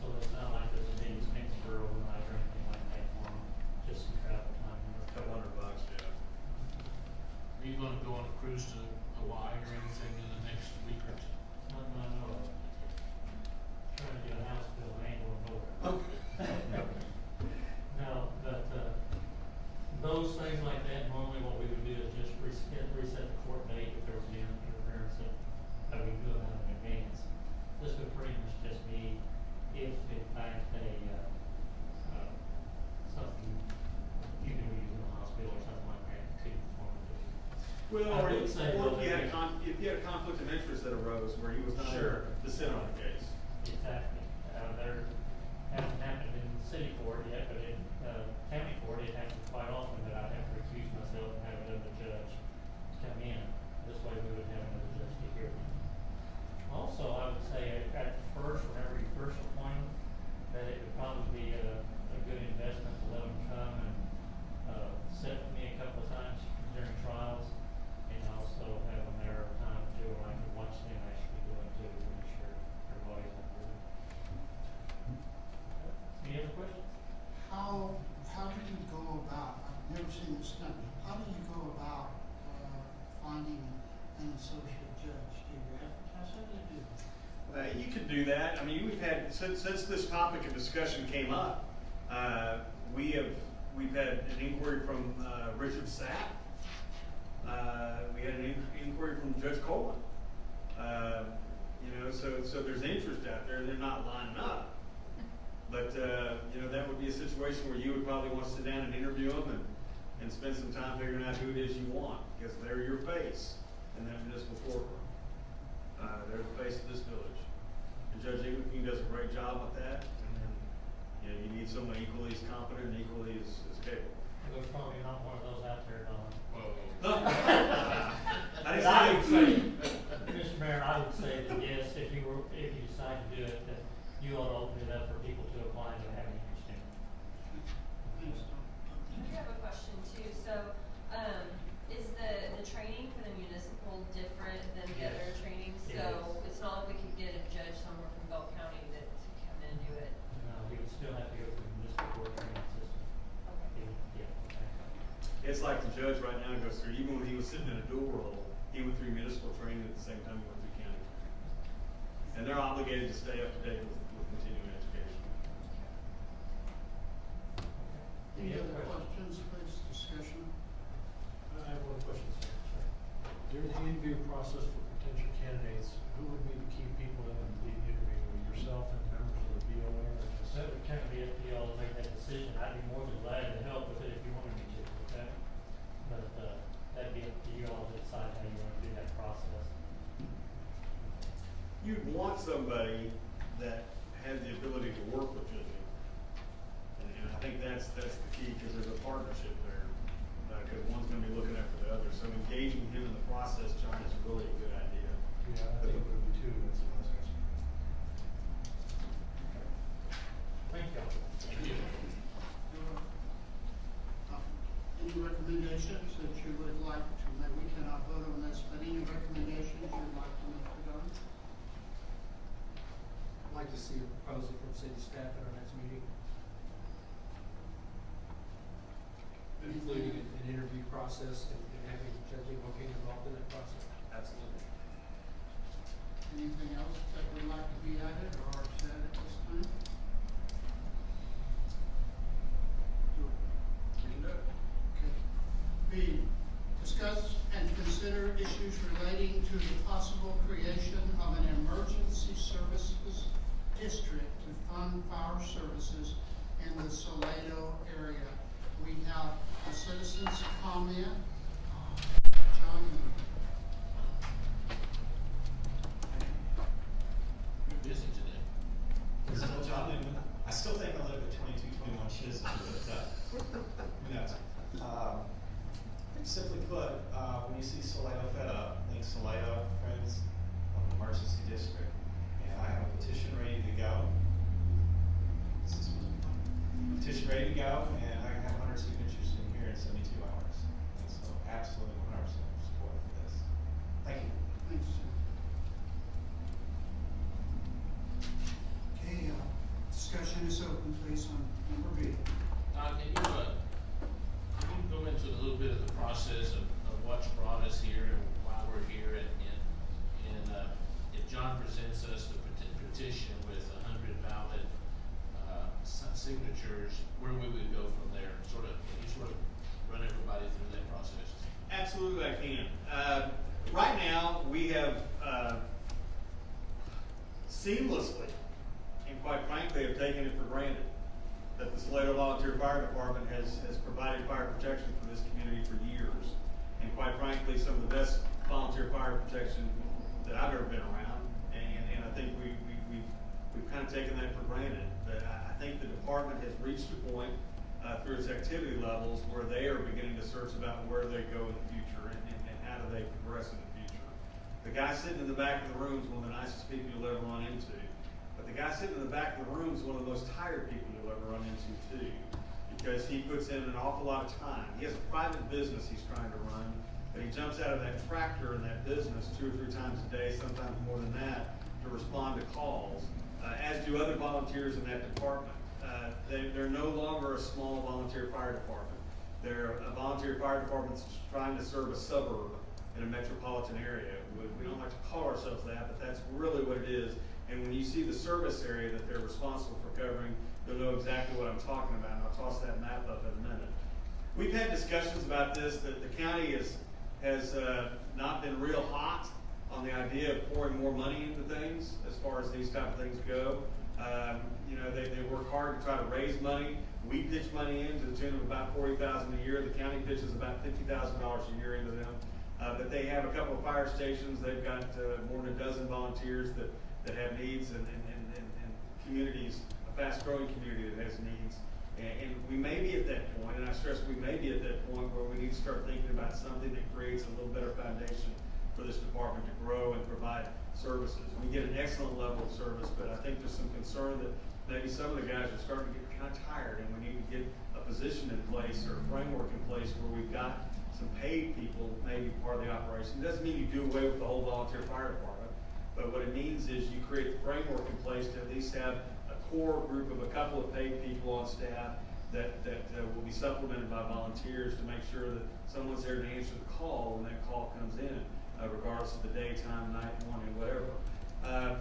so it's not like there's a big expense for overnight or anything like that for them, just some travel time. $200, yeah. Are you gonna go on a cruise to Hawaii or anything in the next week or two? Nothing I know of. Trying to get a house built, I ain't going nowhere. No, but, those things like that, normally what we would do is just reset the court date if there was any interference that we do it out in advance. This would pretty much just be if in fact something, you can use in the hospital or something like that to perform the duty. Well, I or would say if you had a conflict of interest that arose where he was not able to sit on a case. Exactly. There hasn't happened in city court yet, but in county court, it happens quite often that I have to recuse myself and have another judge come in. This way we would have another judge to hear me. Also, I would say at first, whenever you first appoint them, that it would probably be a good investment to let them come and sit with me a couple of times during trials, and also have them there a time or two where I can watch them actually go into to make sure everybody's on board. Any other questions? How do you go about, I've never seen this done, how do you go about finding an associate judge? Do you advertise? How do you do that? You can do that. I mean, we've had, since this topic of discussion came up, we've had an inquiry from Richard Sapp. We had an inquiry from Judge Coleman. You know, so there's interest out there. They're not lining up. But, you know, that would be a situation where you would probably want to sit down and interview them and spend some time figuring out who it is you want, because they're your face in that municipal courtroom. They're the face of this village. And Judge Engleking does a great job with that. And then, you know, you need someone equally as competent and equally as capable. There's probably not one of those out there, Don. I didn't say Mr. Mayor, I would say that yes, if you decide to do it, that you ought to open it up for people to apply and have an interest in it. I have a question too. So, is the training for the municipal different than the Yes. other trainings? It So is. it's not like we could get a judge somewhere from Bell County that to come in and do it. No, we would still have to go through the municipal court training system. Okay. Yeah, okay. It's like the judge right now goes through, even when he was sitting in a dual role, he went through municipal training at the same time he went through county. And they're obligated to stay up to date with continuing education. Any Any other other questions? questions, please, discussion? I have one question, sir. During the interview process for potential candidates, who would be the key people that would be interviewing, yourself and members of the BOA, or just? That would kind of be up to y'all to make that decision. I'd be more than glad to help with it if you wanted me to, okay? But, that'd be up to you all to decide how you want to do that process. You'd want somebody that had the ability to work with Jimmy. And I think that's the key, because there's a partnership there. Because one's going to be looking after the other. So engaging him in the process, John, is really a good idea. Yeah, I think it would be too, that's what I was asking. Thank you. Thank you. Any recommendations that you would like to make? We cannot vote on this, but any recommendations you'd like to make regarding? I'd like to see a proposal from city staff at our next meeting, including an interview process and having Judge Engleking involved in that process. Absolutely. Anything else that would like to be added or said at this time? We can do it. Okay. B, discuss and consider issues relating to the possible creation of an emergency services district to fund fire services in the Salado area. We have a citizen's comment. John. You're busy today. Well, John Newman, I still think I live at 2221 Chisholm, but who knows? Simply put, when you see Salado fed up, think Salado, friends of an emergency district, and I have a petition ready to go. Petition ready to go, and I have 100 signatures in here in 72 hours. And so, absolutely 100% support for this. Thank you. Thanks, sir. Okay, discussion is open, please, on number B. Can you go into a little bit of the process of what's brought us here and why we're here, and if John presents us the petition with 100 valid signatures, where we would go from there? Can you run everybody through that process? Absolutely, I can. Right now, we have seamlessly, and quite frankly, have taken it for granted that the Salado Volunteer Fire Department has provided fire protection for this community for years. And quite frankly, some of the best volunteer fire protection that I've ever been around. And I think we've kind of taken that for granted. But I think the department has reached a point through its activity levels where they are beginning to search about where they go in the future and how do they progress in the future. The guy sitting in the back of the room is one of the nicest people you'll ever run into. But the guy sitting in the back of the room is one of the most tired people you'll ever run into too, because he puts in an awful lot of time. He has a private business he's trying to run, but he jumps out of that tractor in that business 2 or 3 times a day, sometimes more than that, to respond to calls, as do other volunteers in that department. They're no longer a small volunteer fire department. They're a volunteer fire department that's trying to serve a suburb in a metropolitan area. We don't like to call ourselves that, but that's really what it is. And when you see the service area that they're responsible for covering, you'll know exactly what I'm talking about, and I'll toss that map up in a minute. We've had discussions about this, that the county has not been real hot on the idea of pouring more money into things as far as these type of things go. They work hard to try to raise money. We pitch money in to the tune of about $40,000 a year. The county pitches about $50,000 a year into them. But they have a couple of fire stations. They've got more than a dozen volunteers that have needs, and communities, a fast-growing community that has needs. And we may be at that point, and I stress we may be at that point where we need to start thinking about something that creates a little better foundation for this department to grow and provide services. We get an excellent level of service, but I think there's some concern that maybe some of the guys are starting to get kind of tired, and we need to get a position in place or a framework in place where we've got some paid people maybe part of the operation. It doesn't mean you do away with the whole volunteer fire department, but what it means is you create the framework in place to at least have a core group of a couple of paid people on staff that will be supplemented by volunteers to make sure that someone's there to answer the call when that call comes in, regardless of the daytime, night, morning, whatever.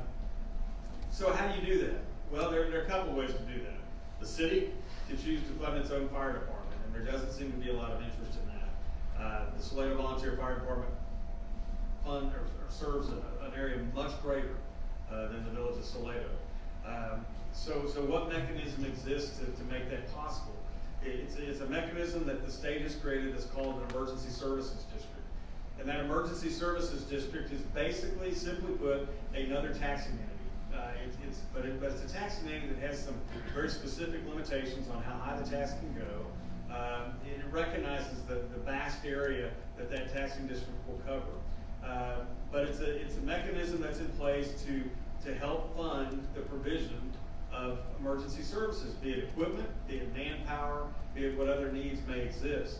So how do you do that? Well, there are a couple of ways to do that. The city can choose to fund its own fire department, and there doesn't seem to be a lot of interest in that. The Salado Volunteer Fire Department fund or serves an area much greater than the village of Salado. So what mechanism exists to make that possible? It's a mechanism that the state has created that's called an emergency services district. And that emergency services district is basically, simply put, another taxing entity. But it's a taxing entity that has some very specific limitations on how high the tax can go. It recognizes the vast area that taxing district will cover. But it's a mechanism that's in place to help fund the provision of emergency services, be it equipment, be it manpower, be it what other needs may exist.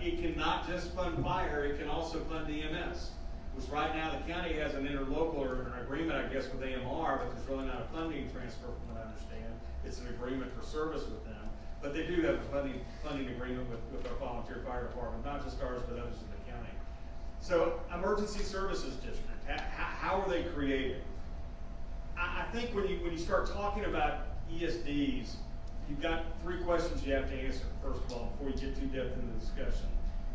It cannot just fund fire, it can also fund EMS, which right now the county has an interlocal or an agreement, I guess, with AMR, but there's really not a funding transfer from what I understand. It's an agreement for service with them. But they do have a funding agreement with our volunteer fire department, not just ours, but others in the county. So, emergency services district, how are they created? I think when you start talking about ESDs, you've got three questions you have to answer, first of all, before you get too depth into the discussion.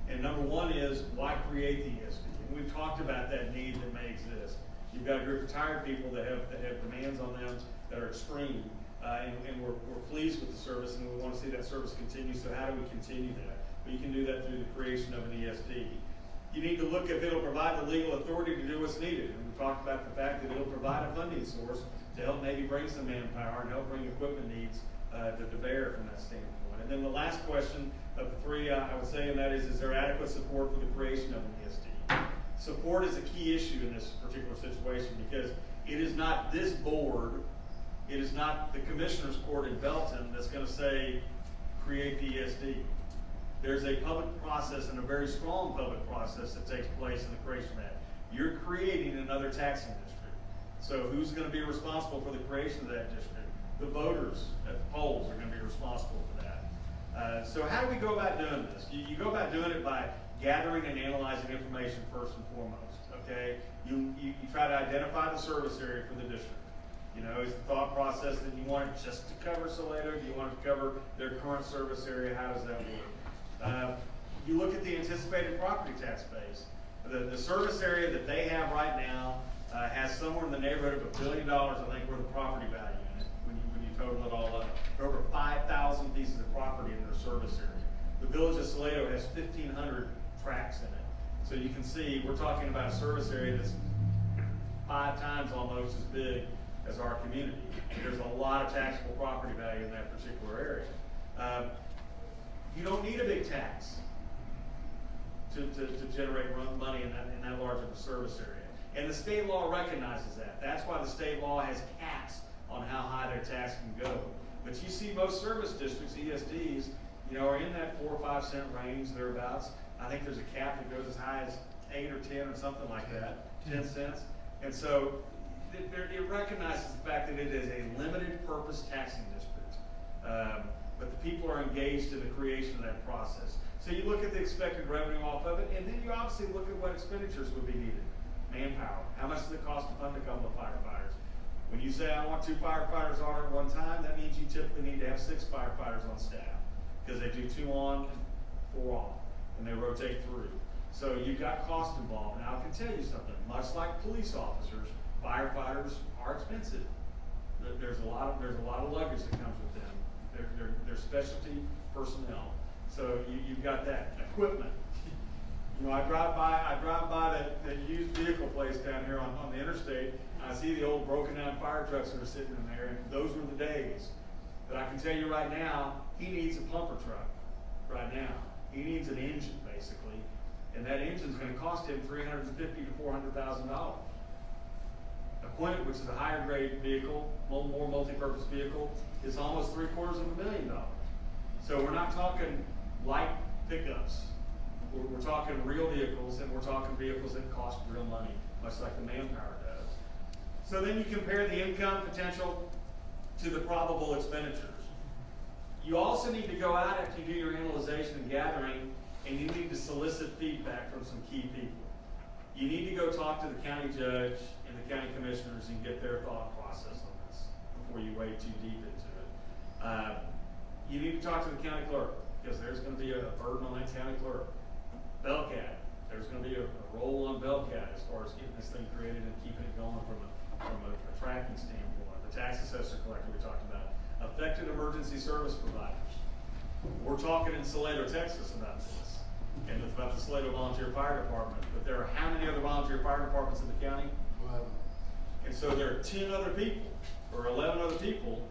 And number one is, why create the ESD? And we've talked about that need that may exist. You've got a group of tired people that have demands on them that are extreme, and we're pleased with the service, and we want to see that service continue, so how do we continue that? Well, you can do that through the creation of an ESD. You need to look if it'll provide the legal authority to do what's needed. And we talked about the fact that it'll provide a funding source to help maybe bring some manpower and help bring equipment needs to bear from that standpoint. And then the last question of the three, I would say, and that is there adequate support for the creation of an ESD? Support is a key issue in this particular situation because it is not this board, it is not the Commissioner's Court in Belton that's going to say, create the ESD. There's a public process and a very strong public process that takes place in the creation of that. You're creating another taxing district. So who's going to be responsible for the creation of that district? The voters at the polls are going to be responsible for that. So how do we go about doing this? You go about doing it by gathering and analyzing information first and foremost, okay? You try to identify the service area for the district. You know, is the thought process that you want it just to cover Salado? Do you want it to cover their current service area? How does that work? You look at the anticipated property tax base. The service area that they have right now has somewhere in the neighborhood of $1 billion, I think, worth of property value in it when you total it all up. There are over 5,000 pieces of property in their service area. The village of Salado has 1,500 tracts in it. So you can see we're talking about a service area that's 5 times almost as big as our community. There's a lot of taxable property value in that particular area. You don't need a big tax to generate money in that large of a service area. And the state law recognizes that. That's why the state law has caps on how high their tax can go. But you see most service districts, ESDs, you know, are in that 4 or 5 cent range, thereabouts. I think there's a cap that goes as high as 8 or 10 or something like that, 10 cents. And so it recognizes the fact that it is a limited purpose taxing district. But the people are engaged in the creation of that process. So you look at the expected revenue off of it, and then you obviously look at what expenditures would be needed. Manpower. How much does it cost to fund a couple of firefighters? When you say I want 2 firefighters on at one time, that means you typically need to have 6 firefighters on staff because they do 2 on and 4 off, and they rotate through. So you've got cost involved. Now I can tell you something. Much like police officers, firefighters are expensive. There's a lot of luggage that comes with them. They're specialty personnel. So you've got that equipment. You know, I drive by that used vehicle place down here on the interstate, and I see the old broken down fire trucks that are sitting in there, and those were the days. But I can tell you right now, he needs a pumper truck right now. He needs an engine, basically, and that engine's going to cost him $350,000 to $400,000. A Quint, which is a higher grade vehicle, more multi-purpose vehicle, is almost $750,000. So we're not talking light pickups. We're talking real vehicles, and we're talking vehicles that cost real money, much like the manpower does. So then you compare the income potential to the probable expenditures. You also need to go out after you do your analyzation and gathering, and you need to solicit feedback from some key people. You need to go talk to the county judge and the county commissioners and get their thought process on this before you wade too deep into it. You need to talk to the county clerk because there's going to be a burden on that county clerk. Bellcat, there's going to be a role on Bellcat as far as getting this thing created and keeping it going from a tracking standpoint. The tax assessor collector we talked about. Affected emergency service providers. We're talking in Salado, Texas about this, and it's about the Salado Volunteer Fire Department. But there are how many other volunteer fire departments in the county? And so there are 10 other people, or 11 other people,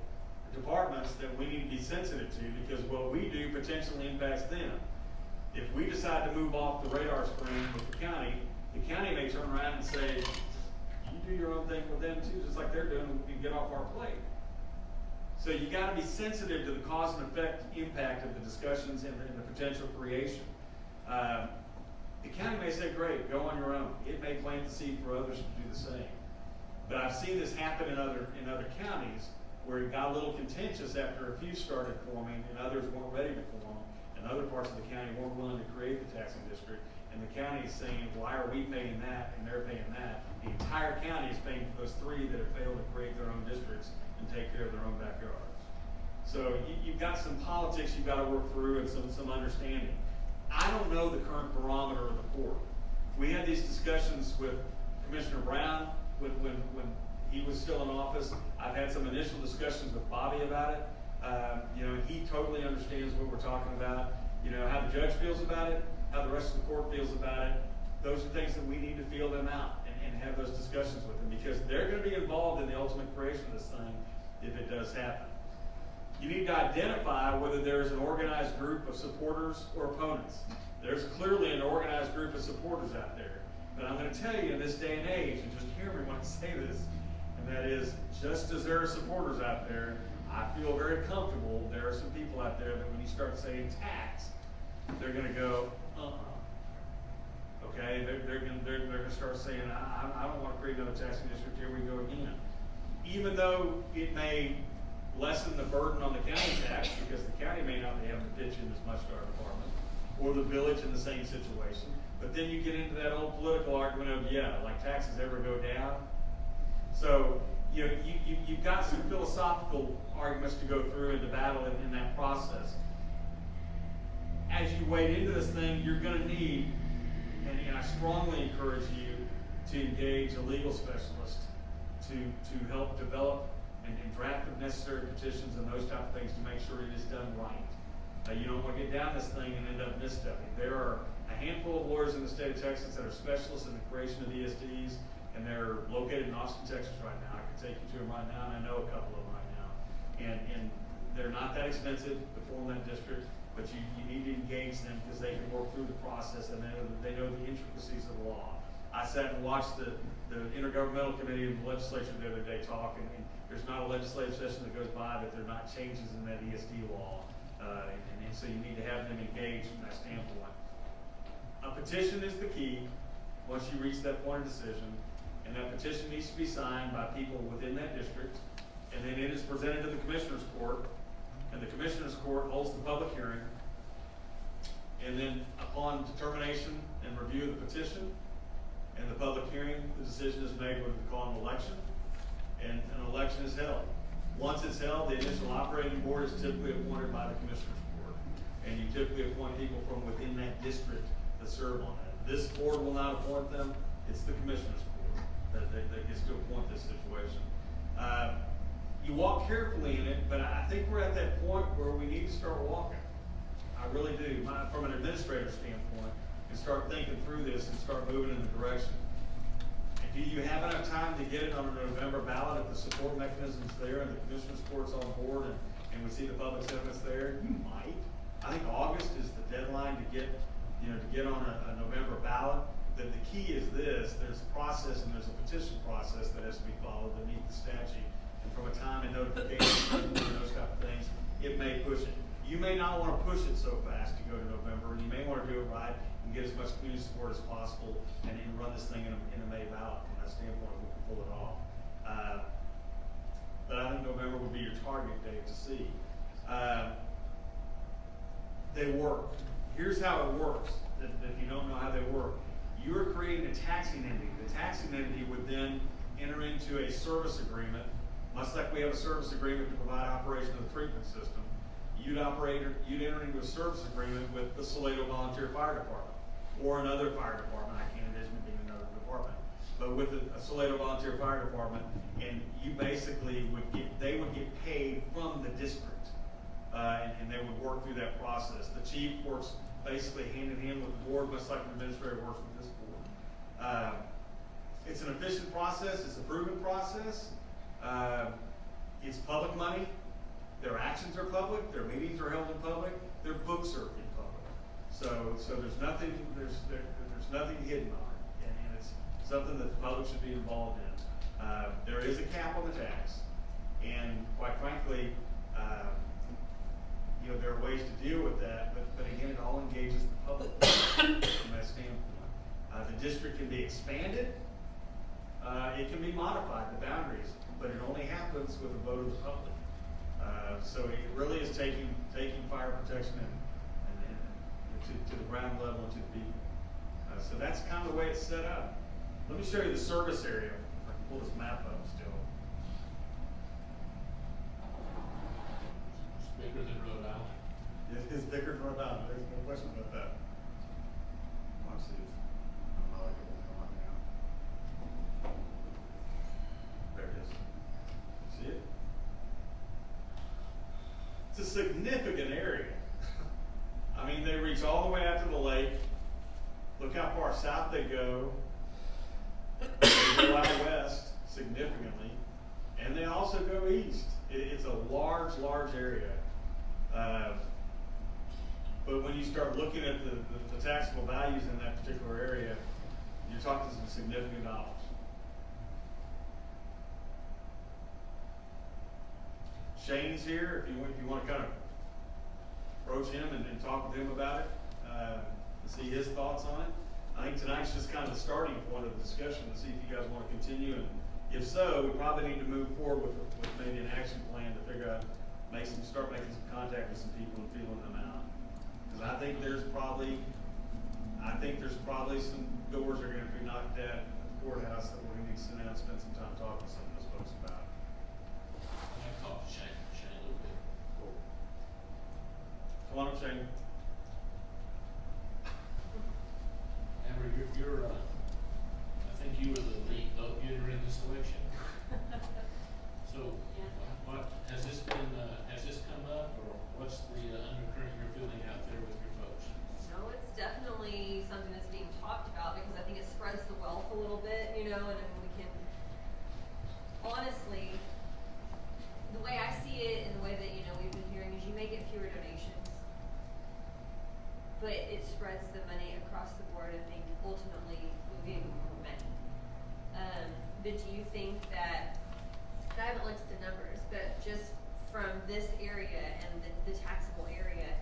departments that we need to be sensitive to, because what we do potentially impacts them. If we decide to move off the radar screen with the county may turn around and say, you do your own thing with them too, just like they're doing, and get off our plate. So you gotta be sensitive to the cause and effect impact of the discussions and the potential creation. The county may say, great, go on your own. It may plant the seed for others to do the same. But I've seen this happen in other counties where it got a little contentious after a few started forming and others weren't ready to form, and other parts of the county weren't willing to create the taxing district. And the county is saying, why are we paying that and they're paying that? The entire county is paying for those 3 that have failed to create their own districts and take care of their own backyards. So you've got some politics you've got to work through and some understanding. I don't know the current barometer of the court. We had these discussions with Commissioner Brown when he was still in office. I've had some initial discussions with Bobby about it. He totally understands what we're talking about. How the judge feels about it, how the rest of the court feels about it. Those are things that we need to feel them out and have those discussions with them, because they're going to be involved in the ultimate creation of this thing if it does happen. You need to identify whether there's an organized group of supporters or opponents. There's clearly an organized group of supporters out there. But I'm going to tell you, in this day and age, and just hear me when I say this, and that is, just as there are supporters out there, I feel very comfortable there are some people out there that when you start saying tax, they're going to go, okay? They're going to start saying, I don't want to create another taxing district. Here we go again. Even though it may lessen the burden on the county tax, because the county may not be having to pitch in as much to our department, or the village in the same situation. But then you get into that old political argument of, like taxes ever go down? So you've got some philosophical arguments to go through in the battle in that process. As you wade into this thing, you're going to need, and I strongly encourage you to engage a legal specialist to help develop and draft the necessary petitions and those type of things to make sure it is done right. You don't want to get down this thing and end up misstepping. There are a handful of lawyers in the state of Texas that are specialists in the creation of ESDs, and they're located in Austin, Texas right now. I can take you to them right now, and I know a couple of them right now. And they're not that expensive to form that district, but you need to engage them because they can work through the process and they know the intricacies of the law. I sat and watched the Intergovernmental Committee of the legislature the other day talk, and there's not a legislative session that goes by that there are not changes in that ESD law. And so you need to have them engaged from that standpoint. A petition is the key once you reach that point of decision, and that petition needs to be signed by people within that district, and then it is presented to the Commissioner's Court, and the Commissioner's Court holds the public hearing, and then upon determination and review of the petition and the public hearing, the decision is made whether to call an election, and an election is held. Once it's held, the initial operating board is typically appointed by the Commissioner's Court, and you typically appoint people from within that district that serve on that. This board will not appoint them. It's the Commissioner's Court that gets to appoint this situation. You walk carefully in it, but I think we're at that point where we need to start walking. I really do, from an administrative standpoint, and start thinking through this and start moving in the direction. And do you have enough time to get it on a November ballot if the support mechanism's there and the Commissioner's Court's on board and we see the public sentiments there? You might. I think August is the deadline to get on a November ballot. The key is this: there's a process and there's a petition process that has to be followed to meet the statute. And from a time and notification and those type of things, it may push it. You may not want to push it so fast to go to November, and you may want to do it right and get as much community support as possible and run this thing in a May ballot. From that standpoint, we can pull it off. But I think November would be your target date to see. They work. Here's how it works, if you don't know how they work. You're creating a taxing entity. The taxing entity would then enter into a service agreement, much like we have a service agreement to provide operation of the treatment system. You'd enter into a service agreement with the Salado Volunteer Fire Department or another fire department. I can't envision it being another department, but with a Salado Volunteer Fire Department, and you basically they would get paid from the district, and they would work through that process. The chief works basically hand in hand with the board, much like the administrator works with this board. It's an efficient process, it's a proven process. It's public money, their actions are public, their meetings are held in public, their books are in public. So there's nothing hidden on it, and it's something that the public should be involved in. There is a cap on the tax, and quite frankly, there are ways to deal with that, but again, it all engages the public from that standpoint. The district can be expanded, it can be modified, the boundaries, but it only happens with a vote of the public. So it really is taking fire protection and to the ground level and to the people. So that's kind of the way it's set up. Let me show you the service area. If I can pull this map up still. It's bigger than Rhode Island. It is bigger than Rhode Island. There's no question about that. Let's see. I'm not like it right now. There it is. See it? It's a significant area. I mean, they reach all the way out to the lake. Look how far south they go. They go out west significantly. And they also go east. It's a large, large area. But when you start looking at the taxable values in that particular area, you're talking some significant dollars. Shane's here if you want to kind of approach him and talk with him about it, and see his thoughts on it. I think tonight's just kind of the starting point of the discussion to see if you guys want to continue, and if so, we probably need to move forward with maybe an action plan to figure out, start making some contact with some people and feeling them out. Because I think there's probably some doors that are going to be knocked at the courthouse that we're going to need to sit down and spend some time talking to some of those folks about. I talked to Shane a little bit. Cool. Come on up, Shane. Amber, you're I think you were the lead vote getter in this election. So, what has this come up, or what's the undercurrent you're feeling out there with your folks? No, it's definitely something that's being talked about because I think it spreads the wealth a little bit, and I mean, we can, honestly, the way I see it and the way that, we've been hearing is you may get fewer donations, but it spreads the money across the board. I think ultimately we'll be more money. But do you think that, I haven't looked at the numbers, but just from this area and the taxable area,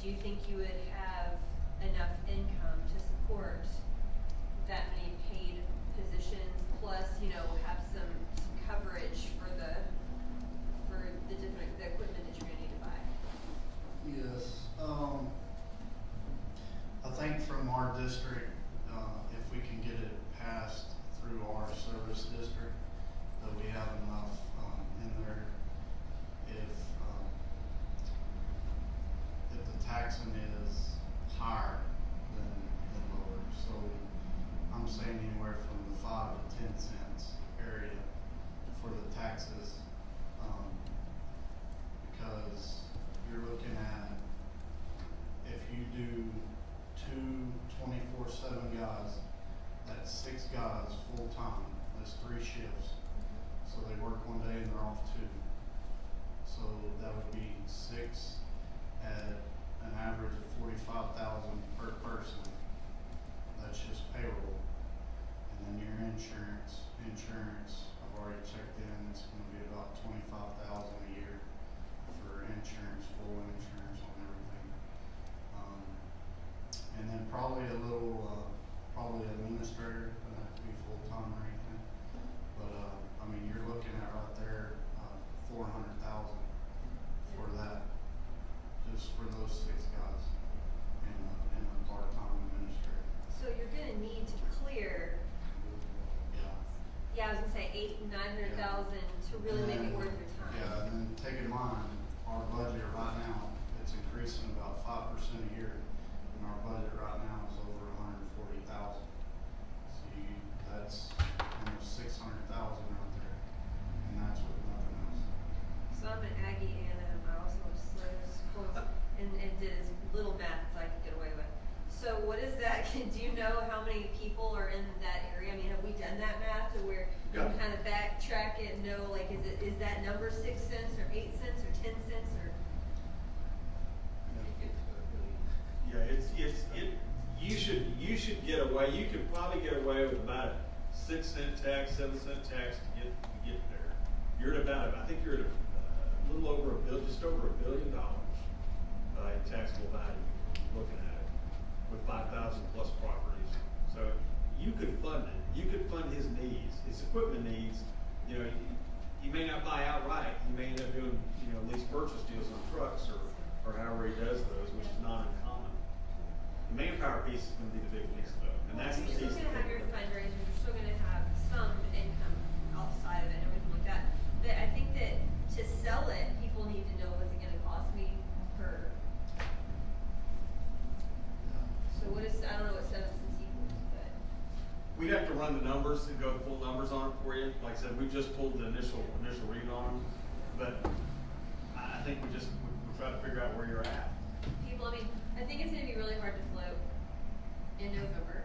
do you think you would have enough income to support that many paid positions, plus, have some coverage for the equipment that you're gonna need to buy? Yes, I think from our district, if we can get it passed through our service district, that we have enough in there. If the taxing is higher than lower, so I'm saying anywhere from the 5 to 10 cents area for the taxes, because you're looking at, if you do 2 24/7 guys, that's 6 guys full time. That's 3 shifts. So they work one day and they're off 2. So that would be 6 at an average of $45,000 per person. That's just payroll. And then your insurance, I've already checked in, it's gonna be about $25,000 a year for insurance, full insurance on everything. And then probably a little, probably administrator, doesn't have to be full-time or anything. But, I mean, you're looking at right there, $400,000 for that, just for those 6 guys and a part-time administrator. So you're gonna need to clear, I was gonna say 800,000 to 900,000 to really make it worth your time. Yeah, and then take in mind, our budget right now, it's increasing about 5% a year, and our budget right now is over 140,000. So that's almost 600,000 right there, and that's with nothing else. So I'm an Aggie and I also was close and did as little math as I could get away with. So what is that? Do you know how many people are in that area? I mean, have we done that math? is that number 6 cents or 8 cents or 10 cents or? Yeah, you should get away, you could probably get away with about a 6-cent tax, 7-cent tax to get there. You're at about, I think you're at a little over just over $1 billion in taxable value, looking at it, with 5,000 plus properties. So you could fund it. You could fund his needs, his equipment needs. You know, he may not buy outright. He may end up doing, lease purchase deals on trucks or however he does those, which is not uncommon. The manpower piece is going to be the big piece, though, and that's the piece. You're still going to have your fundraisers. You're still going to have some income outside of it and everything like that. But I think that to sell it, people need to know what's it going to cost me per. So what is, I don't know what 7 cents equals, but. We'd have to run the numbers and go full numbers on it for you. Like I said, we just pulled the initial read on them, but I think we try to figure out where you're at. People, I mean, I think it's going to be really hard to float in November.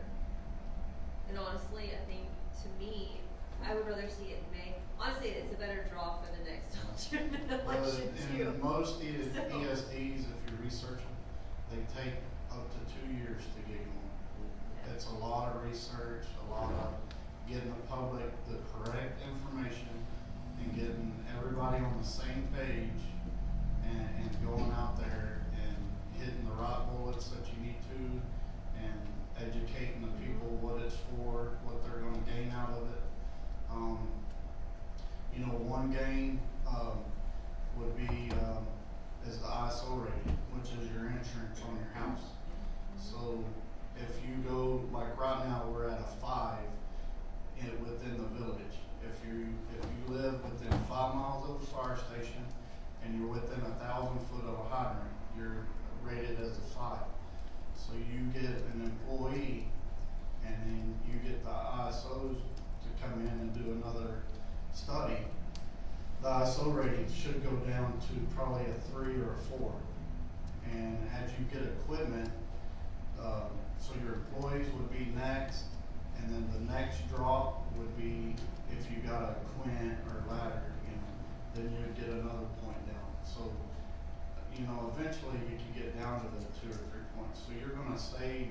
And honestly, I think, to me, I would rather see it in May. Honestly, it's a better draw for the next election, too. And most ESDs, So. if you research them, they take up to 2 years to get going. It's a lot of research, a lot of getting the public the correct information and getting everybody on the same page and going out there and hitting the right bullets that you need to and educating the people what it's for, what they're going to gain out of it. One gain would be is the ISO rating, which is your insurance on your house. So if you go, like right now we're at a 5 within the village. If you live within 5 miles of a fire station and you're within 1,000 foot of a hydrant, you're rated as a 5. So you get an employee and then you get the ISOs to come in and do another study. The ISO rating should go down to probably a 3 or a 4. And as you get equipment, so your employees would be next, and then the next drop would be if you got a quint or ladder, then you would get another point down. So, eventually you can get down to the 2 or 3 points. So you're going to save,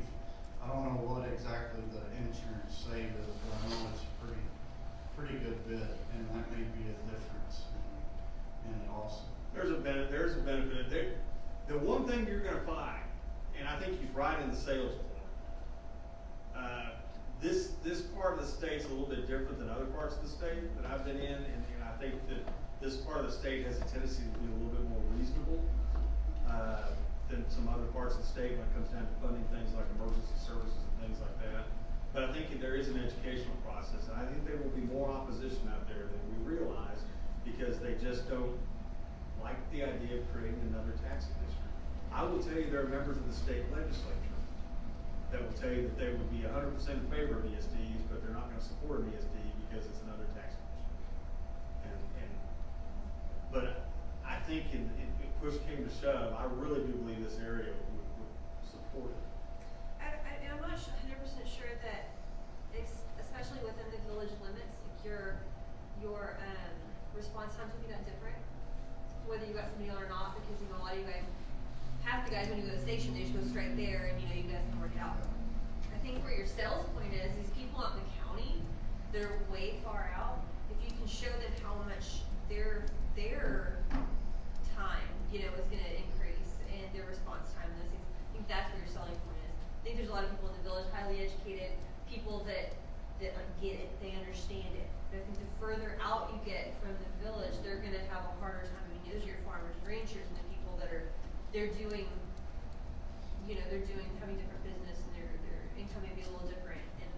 I don't know what exactly the insurance save is, but I know it's a pretty good bit, and that may be a difference in it also. There's a benefit there. The one thing you're going to find, and I think he's right in the sales point, this part of the state's a little bit different than other parts of the state that I've been in, and I think that this part of the state has a tendency to be a little bit more reasonable than some other parts of the state when it comes down to funding things like emergency services and things like that. But I think there is an educational process, and I think there will be more opposition out there than we realize because they just don't like the idea of creating another taxing district. I will tell you there are members of the state legislature that will tell you that they would be 100% in favor of ESDs, but they're not going to support an ESD because it's another tax district. But I think if push came to shove, I really do believe this area would support it. I'm not 100% sure that, especially within the village limits, your response times would be that different, whether you got somebody on or not, because a lot of you guys, half the guys when you go to the station, they just go straight there and you guys can work it out. I think where your sales point is, these people out in the county, they're way far out. If you can show them how much their time, is going to increase and their response time and those things, I think that's where your selling point is. I think there's a lot of people in the village, highly educated, people that get it, they understand it. But I think the further out you get from the village, they're going to have a harder time. I mean, those are your farmers and ranchers and the people that they're doing, having different business and their income may be a little different, and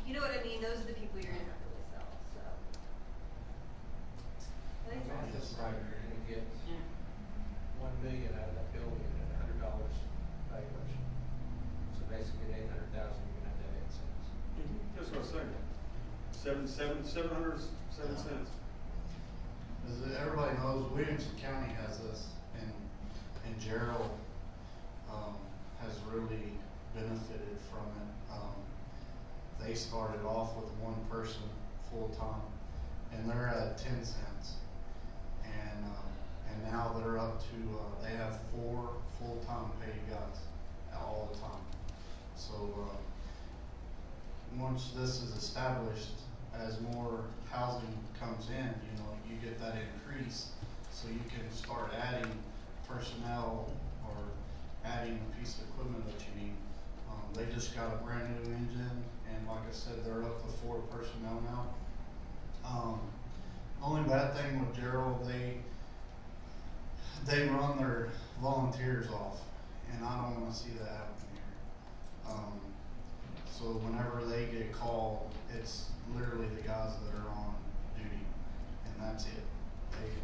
you know what I mean? Those are the people you're going to have to really sell, so. I think that's Right, you're gonna get $1 million out of that building at $100 valuation. So basically, at $800,000, you're gonna have that 8 cents. That's what I'm saying. 707 cents. As everybody knows, Williamson County has this, and Gerald has really benefited from it. They started off with 1 person full time, and they're at 10 cents. once this is established, as more housing comes in, you know, you get that increase, so you can start adding personnel or adding a piece of equipment that you need. They just got a brand new engine, and like I said, they're up to 4 personnel now. Only bad thing with Gerald, they run their volunteers off, and I don't want to see that happen here. So whenever they get called, it's literally the guys that are on duty, and that's it.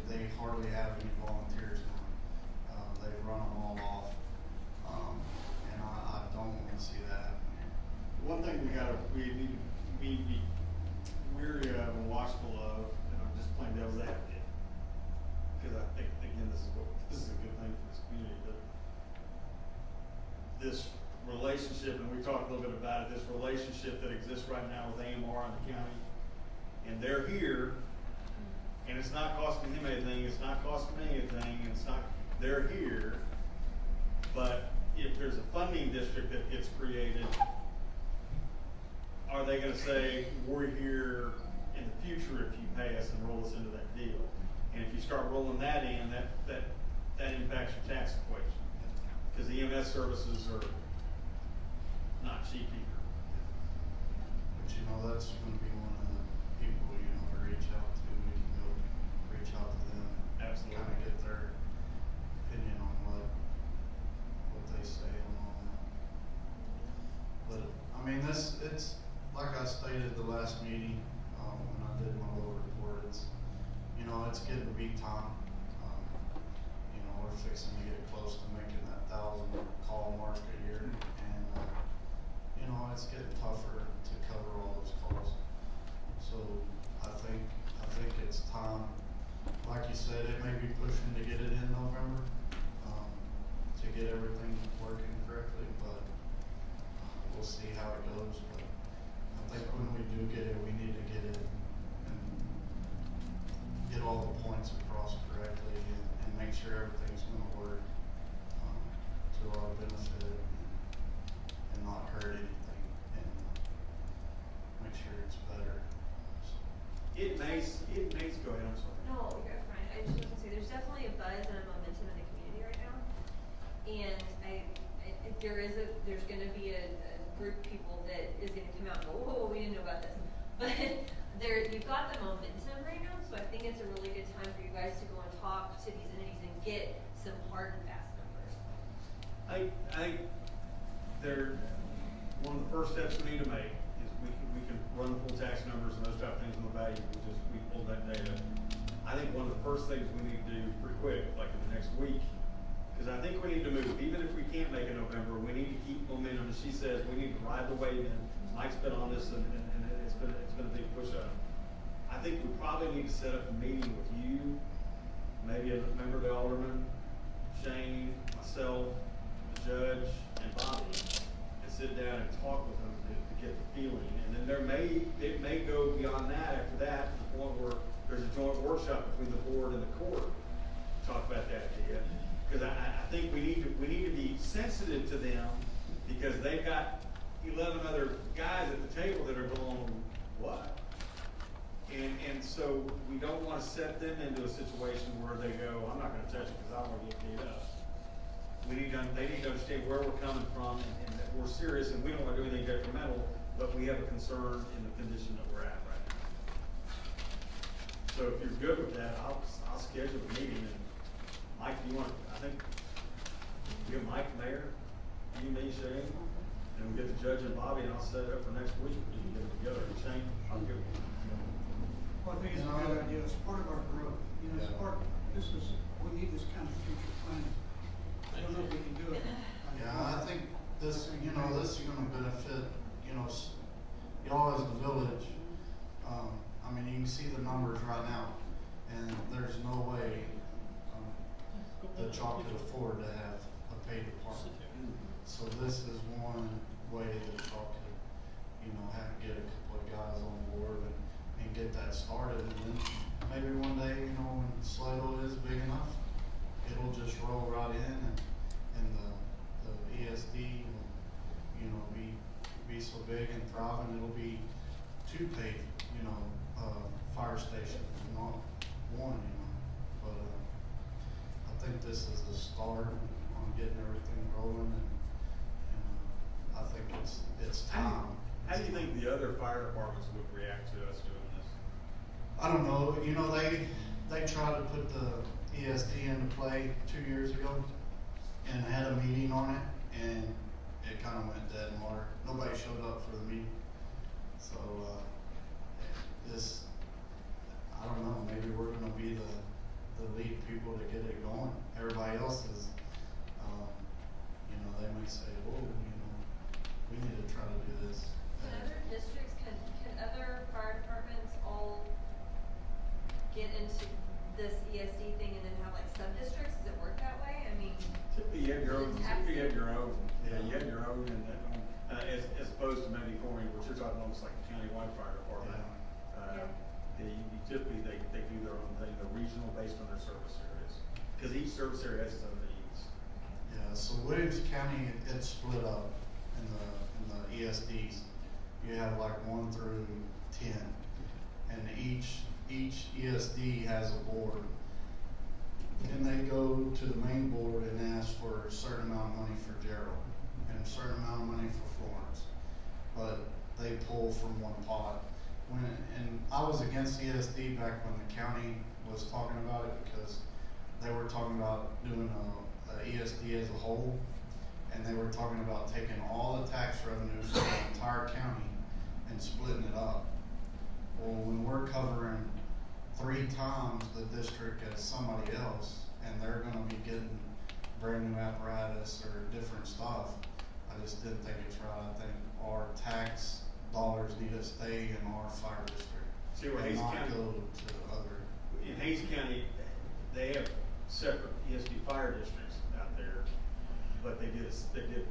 They hardly have any volunteers now. They've run them all off, and I don't want to see that happen here. One thing we need to be weary of and watchful of, and I'm just playing devil's advocate, because I think, again, this is a good thing for this community, but this relationship, and we talked a little bit about it, this relationship that exists right now with AMR and the county, and they're here, and it's not costing him anything, it's not costing me anything, and it's not, they're here, but if there's a funding district that gets created, are they gonna say, we're here in the future if you pay us and roll us into that deal? And if you start rolling that in, that impacts your tax equation. Because the EMS services are not cheap either. But you know, that's gonna be one of the people, you know, to reach out to. We can go reach out to them. Absolutely. Kind of get their opinion on what they say and all that. But, I mean, it's, like I stated the last meeting, when I did my little report, it's, you know, it's getting to be time. You know, we're fixing to get close to making that 1,000 call mark a year, and, you know, it's getting tougher to cover all those calls. So I think it's time. Like you said, it may be pushing to get it in November, to get everything working correctly, but we'll see how it goes. But I think when we do get it, we need to get it and get all the points across correctly and make sure everything's gonna work to our benefit and not hurt anything, and make sure it's better. So. It may, go ahead, I'm sorry. No, you're fine. I just want to say, there's definitely a buzz and a momentum in the community right now. And there's gonna be a group of people that is gonna come out and go, whoa, we didn't know about this. But you've got the momentum right now, so I think it's a really good time for you guys to go and talk to these entities and get some hard and fast numbers. I think one of the first steps we need to make is we can run the full tax numbers and those type of things on the value, we pulled that data. I think one of the first things we need to do pretty quick, like in the next week, because I think we need to move, even if we can't make it November, we need to keep momentum. As she says, we need to ride the wave in. Mike's been on this, and it's been a big push up. I think we probably need to set up a meeting with you, maybe a member of the alderman, Shane, myself, the judge, and Bobby, and sit down and talk with them to get the feeling. And then it may go beyond that after that, to the point where there's a joint workshop between the board and the court to talk about that idea. Because I think we need to be sensitive to them, because they've got 11 other guys at the table that are going, what? And so we don't want to set them into a situation where they go, I'm not going to touch it because I don't want to get beat up. They need to understand where we're coming from, and that we're serious, and we don't want to do anything detrimental, but we have a concern in the condition that we're at right now. So if you're good with that, I'll schedule a meeting. And Mike, I think we get Mike, Mayor, you, me, Shane, and we get the judge and Bobby, and I'll set it up for next week. We can get it together. Shane, I'll give it. Well, I think it's a good idea. It's part of our growth. You know, we need this kind of future planning. I don't know if we can do it. Yeah, I think this is gonna benefit, y'all as the village. I mean, you can see the numbers right now, and there's no way that y'all could afford to have a paid department. So this is one way that y'all could, get a couple of guys on board and get that started. And then maybe one day, when Salado is big enough, it'll just roll right in, and the ESD will, be so big and thriving, it'll be two paid, fire stations, not one, but, I think this is a start on getting everything rolling, and I think it's time. How do you think the other fire departments would react to us doing this? I don't know, they tried to put the ESD into play 2 years ago and had a meeting on it, and it kind of went dead in water. Nobody showed up for the meeting. So, I don't know, maybe we're gonna be the lead people to get it going. Everybody else is, they may say, whoa, we need to try to do this. Can other districts, can other fire departments all get into this ESD thing and then have like sub-districts? Does it work that way? I mean. Typically you have your own, Yeah, you have your own, and as opposed to maybe forming, what you're talking almost like a countywide fire department. Typically they do their own thing, they're regional based on their service areas, because each service area has its own needs. Yeah, so Williams County, it's split up in the ESDs. You have like 1 through 10, and each ESD has a board, and they go to the main board and ask for a certain amount of money for Gerald and a certain amount of money for Florence, but they pull from one pot. And I was against ESD back when the county was talking about it, because they were talking about doing a ESD as a whole, and they were talking about taking all the tax revenues from the entire county and splitting it up. Well, when we're covering 3 times the district as somebody else, and they're gonna be getting brand new apparatus or different stuff, I just didn't think it's right. I think our tax dollars need to stay in our fire district. See, where and Hays not County, go to other. in Hays County, they have separate ESD fire districts out there, but they did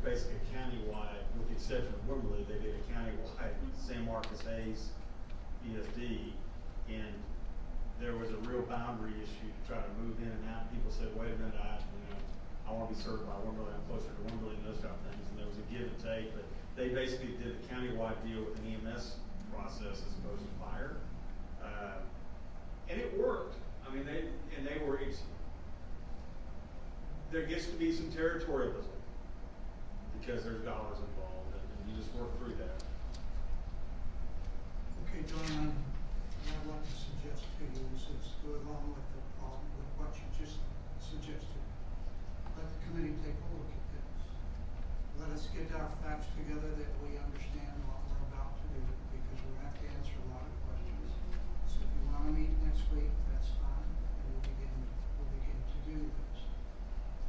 basically a countywide, with the exception of Wimberley, they did a countywide San Marcos Hays ESD, and there was a real boundary issue to try to move in and out. People said, wait a minute, I want to be served by Wimberley, I'm closer to Wimberley, and those kind of things, and there was a give and take, but they basically did a countywide deal with an EMS process as opposed to fire, and it worked. I mean, there gets to be some territorialism because there's dollars involved, and you just work through that. Okay, John, what I'd like to suggest to you is go along with what you just suggested. Let the committee take a look at this. Let us get our facts together that we understand what we're about to do, because we're going to have to answer a lot of questions. So if you want to meet next week, that's fine, and we'll begin to do this.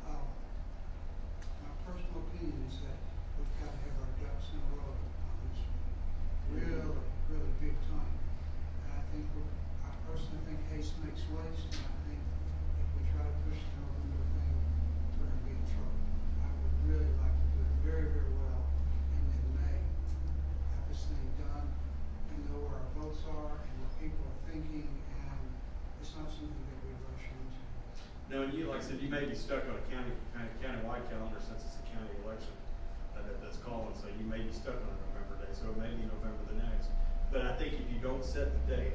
My personal opinion is that we've got to have our ducks in a row on this one. Really big time. And I personally think haste makes waste, and I think if we try to push the November thing, we're going to be in trouble. I would really like to do it very, very well, and in May, have this thing done, and know where our votes are, and what people are thinking, and it's not something that we rush into. No, and you, like I said, you may be stuck on a countywide calendar since it's a county election that's calling, so you may be stuck on a November day, so it may be November the next. But I think if you don't set the date,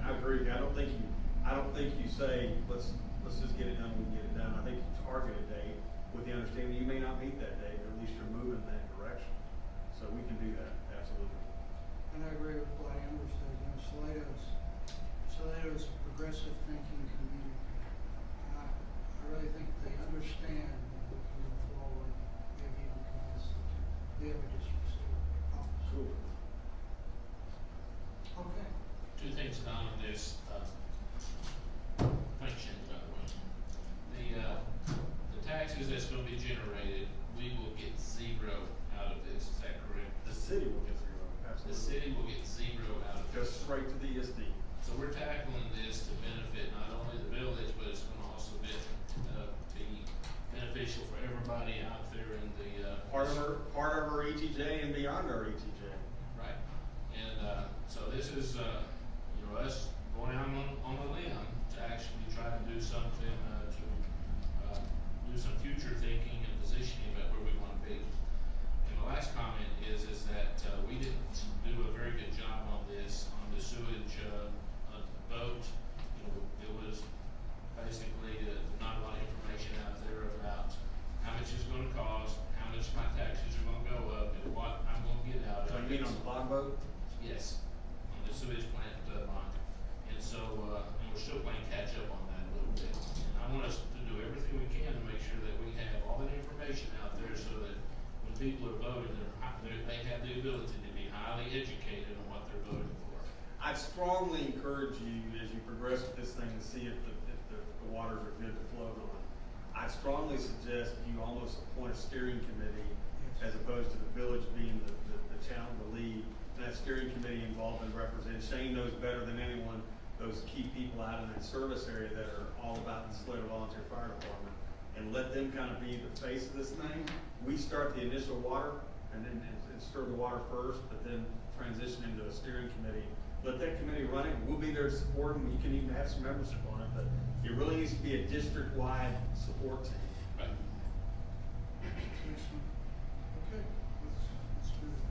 I agree. I don't think you say let's just get it done. We can get it done. I think you target a date with the understanding you may not meet that date, but at least you're moving in that direction. So we can do that absolutely. And I agree with what Amber said. Salado's a progressive thinking community. I really think they understand that we can move forward, maybe even convince them to be able to Cool. Okay. 2 things down on this function, by the way. The taxes that's going to be generated, we will get 0 out of this. Is that correct? The city will get 0. Absolutely. The city will get 0 out of Goes this. straight to the ESD. So we're tackling this to benefit not only the village, but it's going to also be beneficial for everybody out there in the Part of our ETJ and beyond our ETJ. right. And so this is us going out on a limb to actually try to do something to do some future thinking and positioning about where we want to be. And my last comment is that, we didn't do a very good job on this, on the sewage, vote. You know, it was basically, not a lot of information out there about how much it's gonna cost, how much my taxes are gonna go up, and what I'm gonna get out of it. So you mean on the bond vote? Yes, on the sewage plant, bond. And so, and we're still playing catch up on that a little bit. And I want us to do everything we can to make sure that we have all the information out there so that when people are voting, they have the ability to be highly educated on what they're voting for. I'd strongly encourage you, as you progress with this thing, to see if the waters are good to float on. I strongly suggest you almost appoint a steering committee as opposed to the village being the challenge, the lead. And that steering committee involved and represents, Shane knows better than anyone, those key people out in that service area that are all about the Salado Volunteer Fire Department. And let them kind of be the face of this thing. We start the initial water and then and stir the water first, but then transition into a steering committee. Let that committee run it. We'll be there to support them. You can even have some membership on it, but it really needs to be a district-wide support team. Right. Excellent. Okay, let's do it.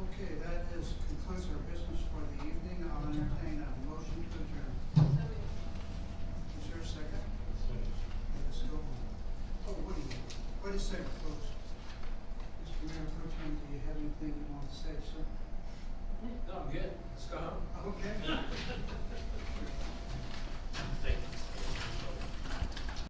Okay, that concludes our business for the evening. I'll entertain a motion to adjourn. Is there a second? Let's go on. Oh, wait a second, folks. Mr. Mayor Pro Tem, do you have anything you want to say, sir? No, I'm good. Let's go home. Okay.